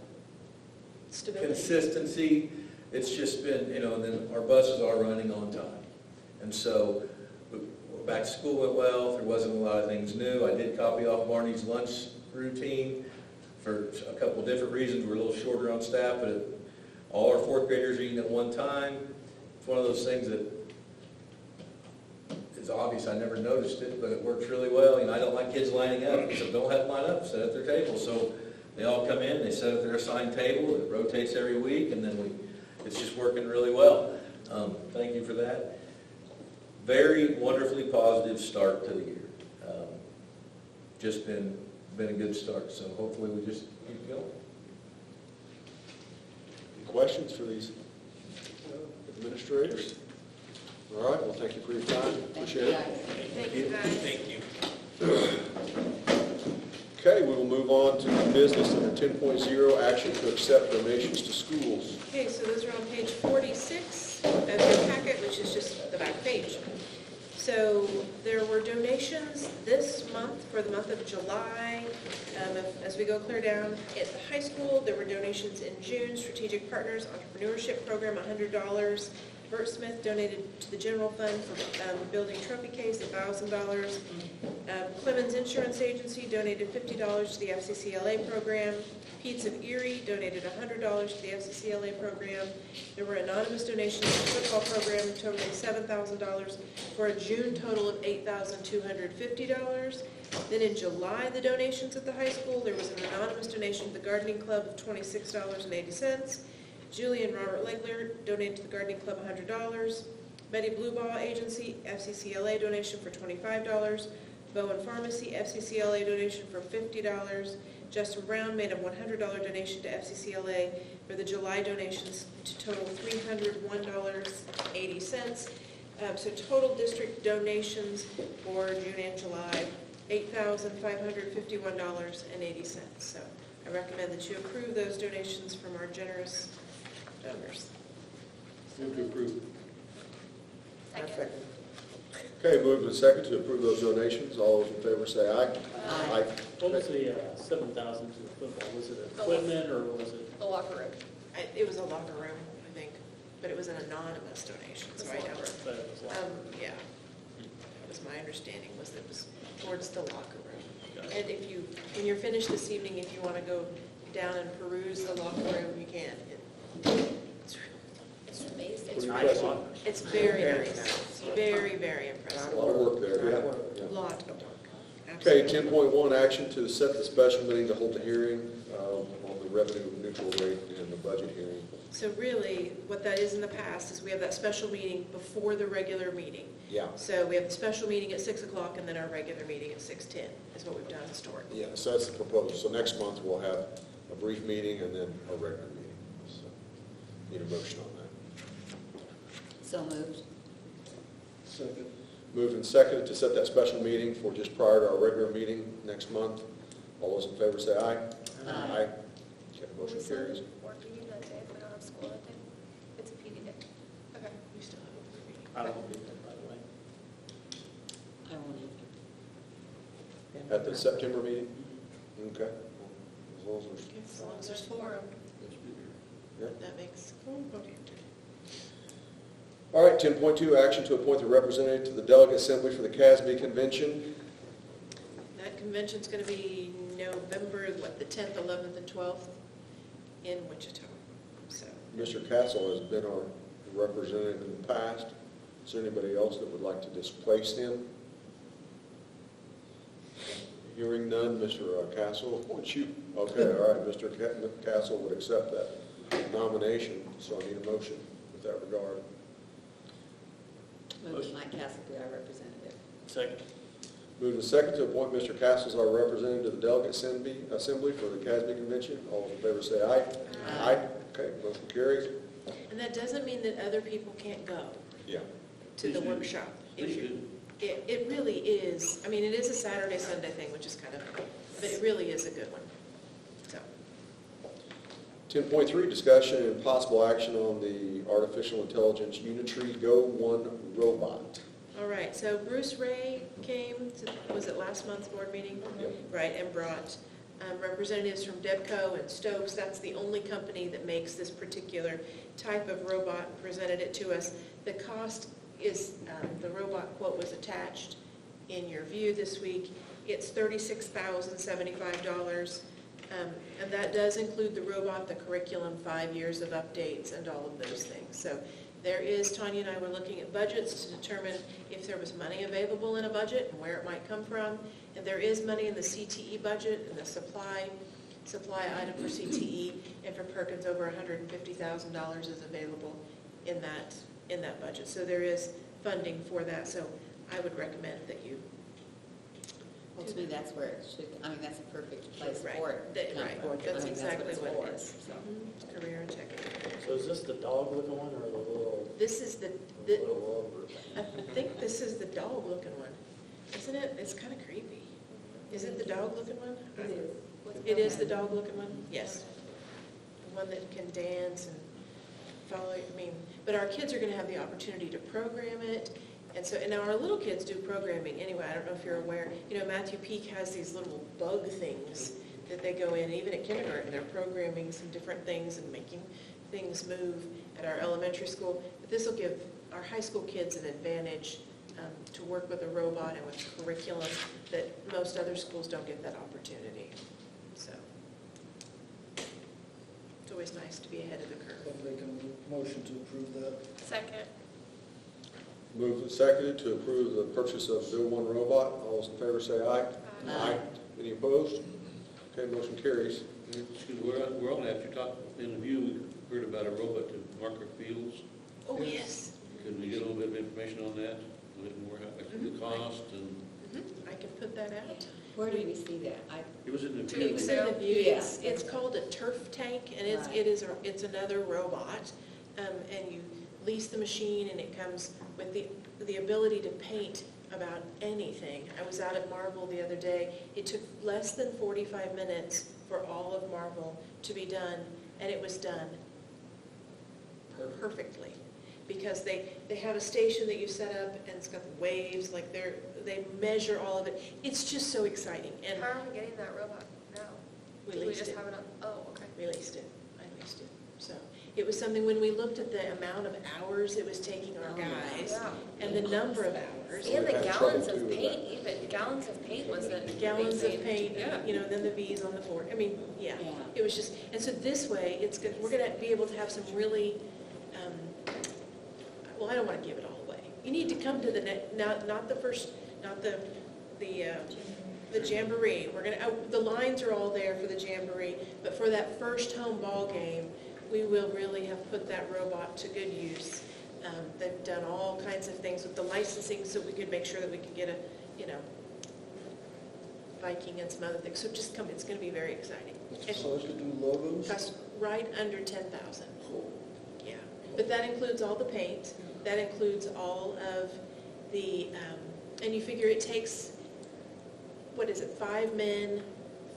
Stability. Consistency, it's just been, and then our buses are running on time. And so back to school went well. There wasn't a lot of things new. I did copy off Barney's lunch routine for a couple of different reasons. We're a little shorter on staff, but all our 4th graders are eating at one time. It's one of those things that is obvious. I never noticed it, but it works really well. I don't like kids lining up, so don't have to line up, sit at their table. So they all come in, they sit at their assigned table. It rotates every week, and then it's just working really well. Thank you for that. Very wonderfully positive start to the year. just been a good start. So hopefully we just keep going. Any questions for these administrators? All right, well, thank you for your time. Appreciate it. Thank you, guys. Thank you. Okay, we will move on to business under 10.0, action to accept donations to schools. Okay, so those are on page 46 of your packet, which is just the back page. So there were donations this month for the month of July. As we go clear down at the high school, there were donations in June. Strategic Partners Entrepreneurship Program, $100. Bert Smith donated to the general fund for building trophy case, $1,000. Clemens Insurance Agency donated $50 to the FCCLA program. Pete's of Erie donated $100 to the FCCLA program. There were anonymous donations to the football program totaling $7,000 for a June total of $8,250. Then in July, the donations at the high school, there was an anonymous donation to the gardening club of $26.80. Julie and Robert Legler donated to the gardening club $100. Betty Blueball Agency, FCCLA donation for $25. Bowen Pharmacy, FCCLA donation for $50. Justin Brown made a $100 donation to FCCLA for the July donations to total $301.80. So total district donations for June and July, $8,551.80. So I recommend that you approve those donations from our generous donors. Move to approve. Second. Okay, moved and second to approve those donations. All those in favor say aye. Aye. What was the 7,000 to the football? Was it equipment or was it? The locker room. It was a locker room, I think, but it was an anonymous donation, so I don't. But it was locker. Yeah, that was my understanding, was that it was towards the locker room. Got it. And if you, when you're finished this evening, if you want to go down and peruse the locker room, you can. It's amazing. Pretty Nice impressive. lockers. It's very nice, very, very A impressive. lot of work there, yeah. Yeah. Lot of work. Okay, Absolutely. 10.1, action to set the special meeting to hold the hearing on the revenue neutral rate and the budget hearing. So really, what that is in the past is we have that special meeting before the regular meeting. Yeah. So we have the special meeting at 6 o'clock and then our regular meeting at 6:10 is what we've done historically. Yeah, so that's the proposal. So next month, we'll have a brief meeting and then a regular meeting. So need a motion on that. So moved. Second. Moved and seconded to set that special meeting for just prior to our regular meeting next month. All those in favor say aye. Aye. Okay, motion carries. Or PD that day if we don't have school that day. It's a PD day. Okay. We still have a meeting. I don't believe that, by the way. I won't either. At the September meeting? Okay. As long as there's, As long as there's forum, yeah. that makes quorum. Okay. All right, 10.2, action to appoint the representative to the delegate assembly for the CASB convention. That convention's going to be November, the 10th, 11th, and 12th in Wichita. So, Mr. Castle has been our representative in the past. Is there anybody else that would like to displace him? Hearing none, Mr. Castle, would you? Okay, all right, Mr. Castle would accept that nomination, so I need a motion with that regard. Move that Mike Castle be our representative. Second. Moved and second to appoint Mr. Castle as our representative to the delegate assembly for the CASB convention. All those in favor say aye. Aye. Okay, motion carries. and that doesn't mean that other people can't go Yeah. to the Please do. workshop. Please do. It really is, I mean, it is a Saturday, Sunday thing, which is kind of, but it really is a good one. So, 10.3, discussion and possible action on the artificial intelligence Unitree Go 1 robot. all right, so Bruce Ray came to, was it last month's board meeting? Yep. Right, and brought representatives from Debco and Stokes. That's the only company that makes this particular type of robot, and presented it to us. The cost is, the robot quote was attached in your view this week. It's $36,075, and that does include the robot, the curriculum, 5 years of updates, and all of those things. So there is, Tanya and I were looking at budgets to determine if there was money available in a budget and where it might come from. And there is money in the CTE budget, and the supply item for CTE, and for Perkins, over $150,000 is available in that budget. So there is funding for that, so I would recommend that you Well, to me, that's where it should, I mean, that's a perfect place Right. for it. to come Right, from. that's I mean, exactly it's what for, it is. so. Career and technical. So is this the dog looking one or the little, This is the, little rover? I think this is the dog looking one, isn't it? It's kind of creepy. Is it the dog looking one? It is the dog looking one? Yes. The one that can dance and follow, I mean, but our kids are going to have the opportunity to program it. And so, and now our little kids do programming anyway. I don't know if you're aware. You know, Matthew Peak has these little bug things that they go in, even at kindergarten, they're programming some different things and making things move at our elementary school. But this will give our high school kids an advantage to work with a robot and with curriculum that most other schools don't get that opportunity. So it's always nice to be ahead of the curve. I'm making a motion to approve that. Second. Moved and seconded to approve the purchase of Bill 1 robot. All those in favor say aye. Aye. Any opposed? Okay, motion carries. Excuse me, we're on after talk, in the view, we heard about a robot to mark our fields. Oh, yes. Could we get a little bit of information on that? A little more, how much the cost and, I can put that out. Where did we see that? it was in the 2 view. weeks It's in ago. the view. Yeah. It's called a turf tank, and Right. it's another robot. And you lease the machine, and it comes with the ability to paint about anything. I was out at Marvel the other day. It took less than 45 minutes for all of Marvel to be done, and it was done perfectly. Because they have a station that you set up, and it's got the waves, like they measure all of it. It's just so exciting, and How are we getting that robot now? we Do we leased just it. have it on? Oh, okay. I leased it. So it was something, when we looked at the amount of hours it was taking our guys, Yeah. and the number of hours, And the had gallons trouble, of too, with paint, even gallons of paint wasn't. gallons of amazing. paint, Yeah. you know, then the V's on the board. I mean, yeah. Yeah. It was just, and so this way, it's good, we're gonna be able to have some really, well, I don't wanna give it all away. You need to come to the, not the first, not the jamboree. We're gonna, the lines are all there for the jamboree, but for that first home ball game, we will really have put that robot to good use. They've done all kinds of things with the licensing, so we could make sure that we can get a, you know, Viking and some other things. So just come, it's gonna be very exciting. And So I could do logos? cost right under 10,000. Yeah, but that includes all the paint, that includes all of the, and you figure it takes, what is it, 5 men,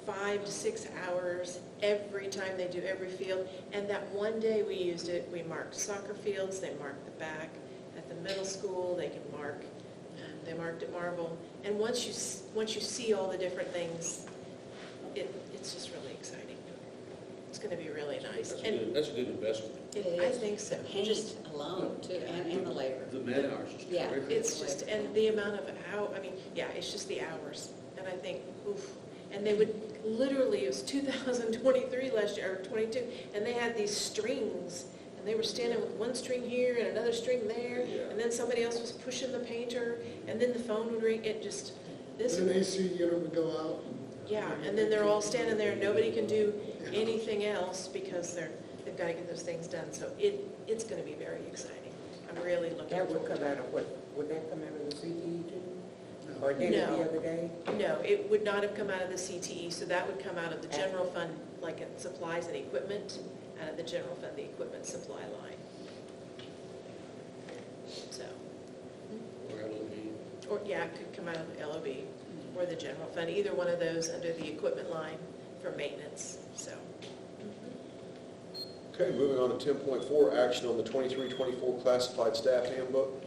5 to 6 hours every time they do every field. And that one day we used it, we marked soccer fields, they marked the back at the middle school, they can mark, they marked at Marvel. And once you see all the different things, it's just really exciting. It's going to be really nice. And That's a good investment. I think so. Paint Just, alone, too, and the labor. The man hours is Yeah. terrific. it's just, and the amount of I mean, yeah, it's just the hours. And I think, oof. And they would, literally, it was 2023 last year, or 22, and they had these strings, and they were standing with one string here and another string there, and then somebody else was pushing the painter, and then the phone would ring. It just, this, An AC unit would go out. yeah, and then they're all standing there, nobody can do anything else because they've got to get those things done. So it's going to be very exciting. I'm really looking That would forward come to out of what, would that come out of the CTE too? Or did it No. the other day? No, it would not have come out of the CTE, so that would come out of the general fund, like in supplies and equipment, out of the general fund, the equipment supply line. So, Or LOB. or yeah, it could come out of the LOB or the general fund, either one of those under the equipment line for maintenance, so. Okay, moving on to 10.4, action on the 23-24 classified staff handbook.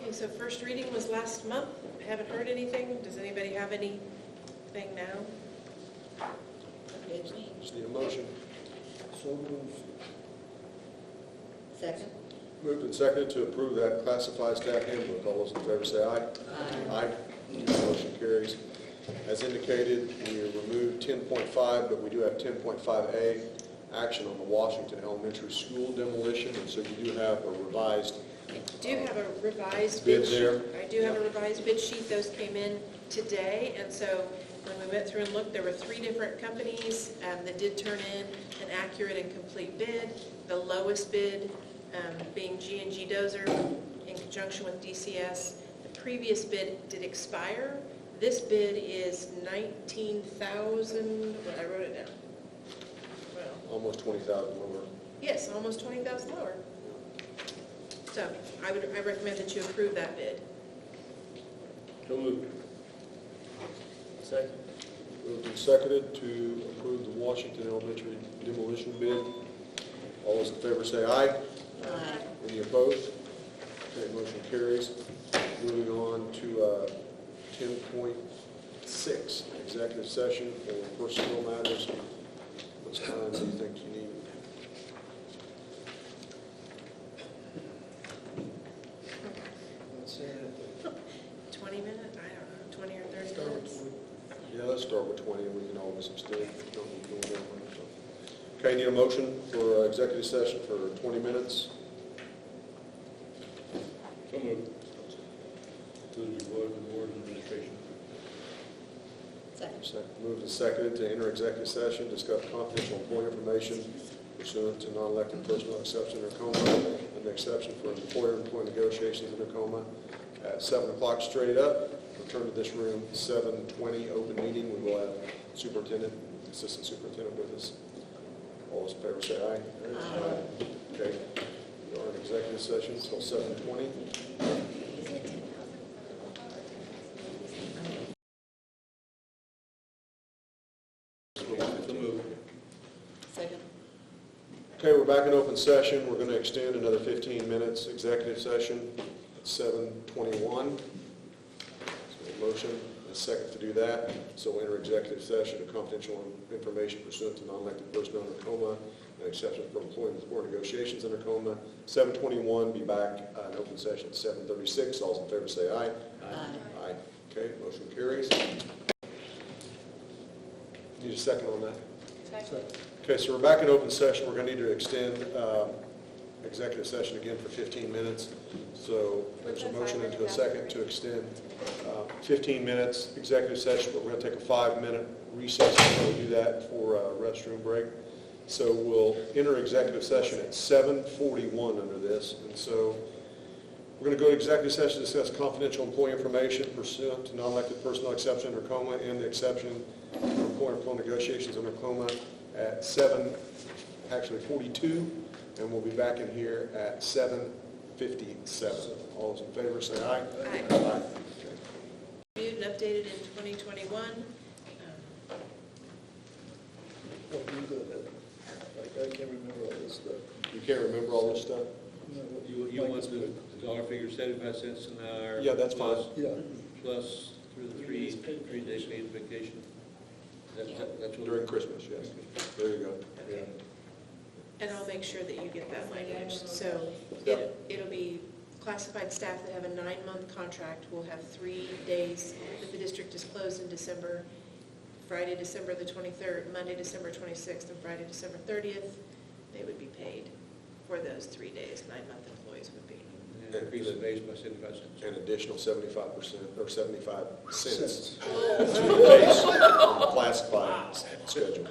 Okay, so first reading was last month. I haven't heard anything. Does anybody have anything now? Good change. Just need a motion. So moved. Second? Moved and seconded to approve that classified staff handbook. All those in favor say aye. Aye. Aye. Motion carries. As indicated, we removed 10.5, but we do have 10.5A, action on the Washington Elementary School demolition, and so you do have a revised I do have a revised bid bid sheet. there. I do have a revised bid sheet. Those came in today, and so when we went through and looked, there were 3 different companies that did turn in an accurate and complete bid. The lowest bid being G&G Dozer in conjunction with DCS. The previous bid did expire. This bid is 19,000, I wrote it down. Well, Almost 20,000 lower. yes, almost 20,000 lower. So I recommend that you approve that bid. So moved. Second. Moved and seconded to approve the Washington Elementary demolition bid. All those in favor say aye. Aye. Any opposed? Okay, motion carries. Moving on to 10.6, executive session for personnel matters. How much time do you think you need? Let's say that 20 minutes? I don't know, 20 or 30 start with minutes? 20. Yeah, let's start with 20 and we can always extend. Don't need to go over, so. Okay, need a motion for executive session for 20 minutes. So moved. To the board administration. Second. Moved and seconded to enter executive session, discuss confidential employee information pursuant to non-elected personnel exception or coma, and the exception for employer-employee negotiations in Tacoma at 7 o'clock straight up. Return to this room, 7:20, open meeting. We will have superintendent, assistant superintendent with us. All those in favor say aye. Aye. Okay, we are in executive session until 7:20. So moved. Second. Okay, we're back in open session. We're going to extend another 15 minutes executive session at 7:21. So a motion, a second to do that. So we'll enter executive session to confidential information pursuant to non-elected personnel in Tacoma, and exception for employment board negotiations in Tacoma. 7:21, be back in open session at 7:36. All those in favor say aye. Aye. Aye. Okay, motion carries. Need a second on that? Okay, so we're back in open session. We're going to need to extend executive session again for 15 minutes. So there's a motion into a second to extend 15 minutes executive session, but we're going to take a 5-minute recess before we do that for a restroom break. So we'll enter executive session at 7:41 under this. And so we're going to go to executive session to discuss confidential employee information pursuant to non-elected personnel exception in Tacoma and the exception for employer-employee negotiations in Tacoma at 42, and we'll be back in here at 7:57. All those in favor say aye. Aye. Aye. Reviewed and updated in 2021. What do you do that? Like, I can't remember all this stuff. You can't remember all this stuff? No, what- You want the dollar figure 75 cents an hour? Yeah, that's fine. Yeah. Plus through the three-day paid vacation? That's what. During Christmas, yes. There you go. Okay. And I'll make sure that you get that language. So Yep. it'll be classified staff that have a 9-month contract will have 3 days that the district is closed in December, Friday, December the 23rd, Monday, December 26th, and Friday, December 30th. They would be paid for those 3 days, 9-month employees would be. And increase the base by 75 cents. An additional 75% or 75 cents to the base on the classified schedule.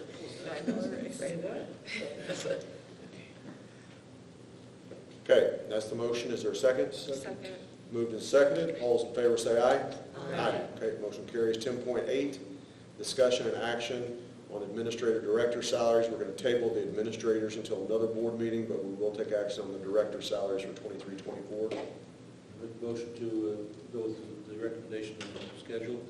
Okay, that's the motion. Is there a second? Second. Moved and seconded. All those in favor say aye. Aye. Okay, motion carries. 10.8, discussion and action on administrator director salaries. We're going to table the administrators until another board meeting, but we will take action on the director salaries for 23-24. Make a motion to go with the recommendation on the schedule.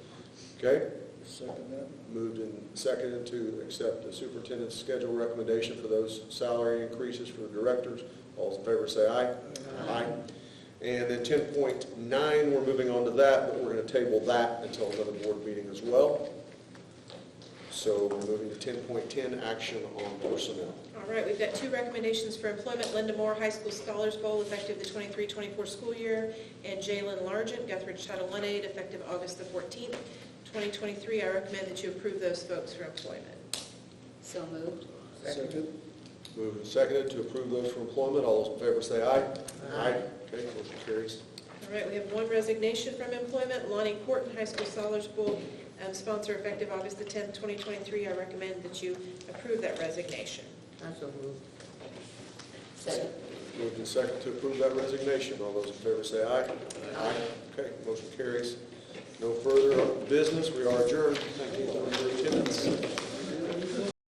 Okay, Second that. moved and seconded to accept the superintendent's schedule recommendation for those salary increases for the directors. All those in favor say aye. Aye. And then 10.9, we're moving on to that, but we're going to table that until another board meeting as well. So we're moving to 10.10, action on personnel. All right, we've got 2 recommendations for employment. Linda Moore, High School Scholars Bowl, effective the 23-24 school year, and Jalen Largent, Guthridge Title I aid, effective August the 14th, 2023. I recommend that you approve those folks for employment. So moved. Second. Moved and seconded to approve those for employment. All those in favor say aye. Aye. Okay, motion carries. All right, we have 1 resignation from employment. Lonnie Porton, High School Scholars Bowl, sponsor, effective August the 10th, 2023. I recommend that you approve that resignation. Second. Moved and seconded to approve that resignation. All those in favor say aye. Aye. Okay, motion carries. No further business. We are adjourned. Thank you for your attendance.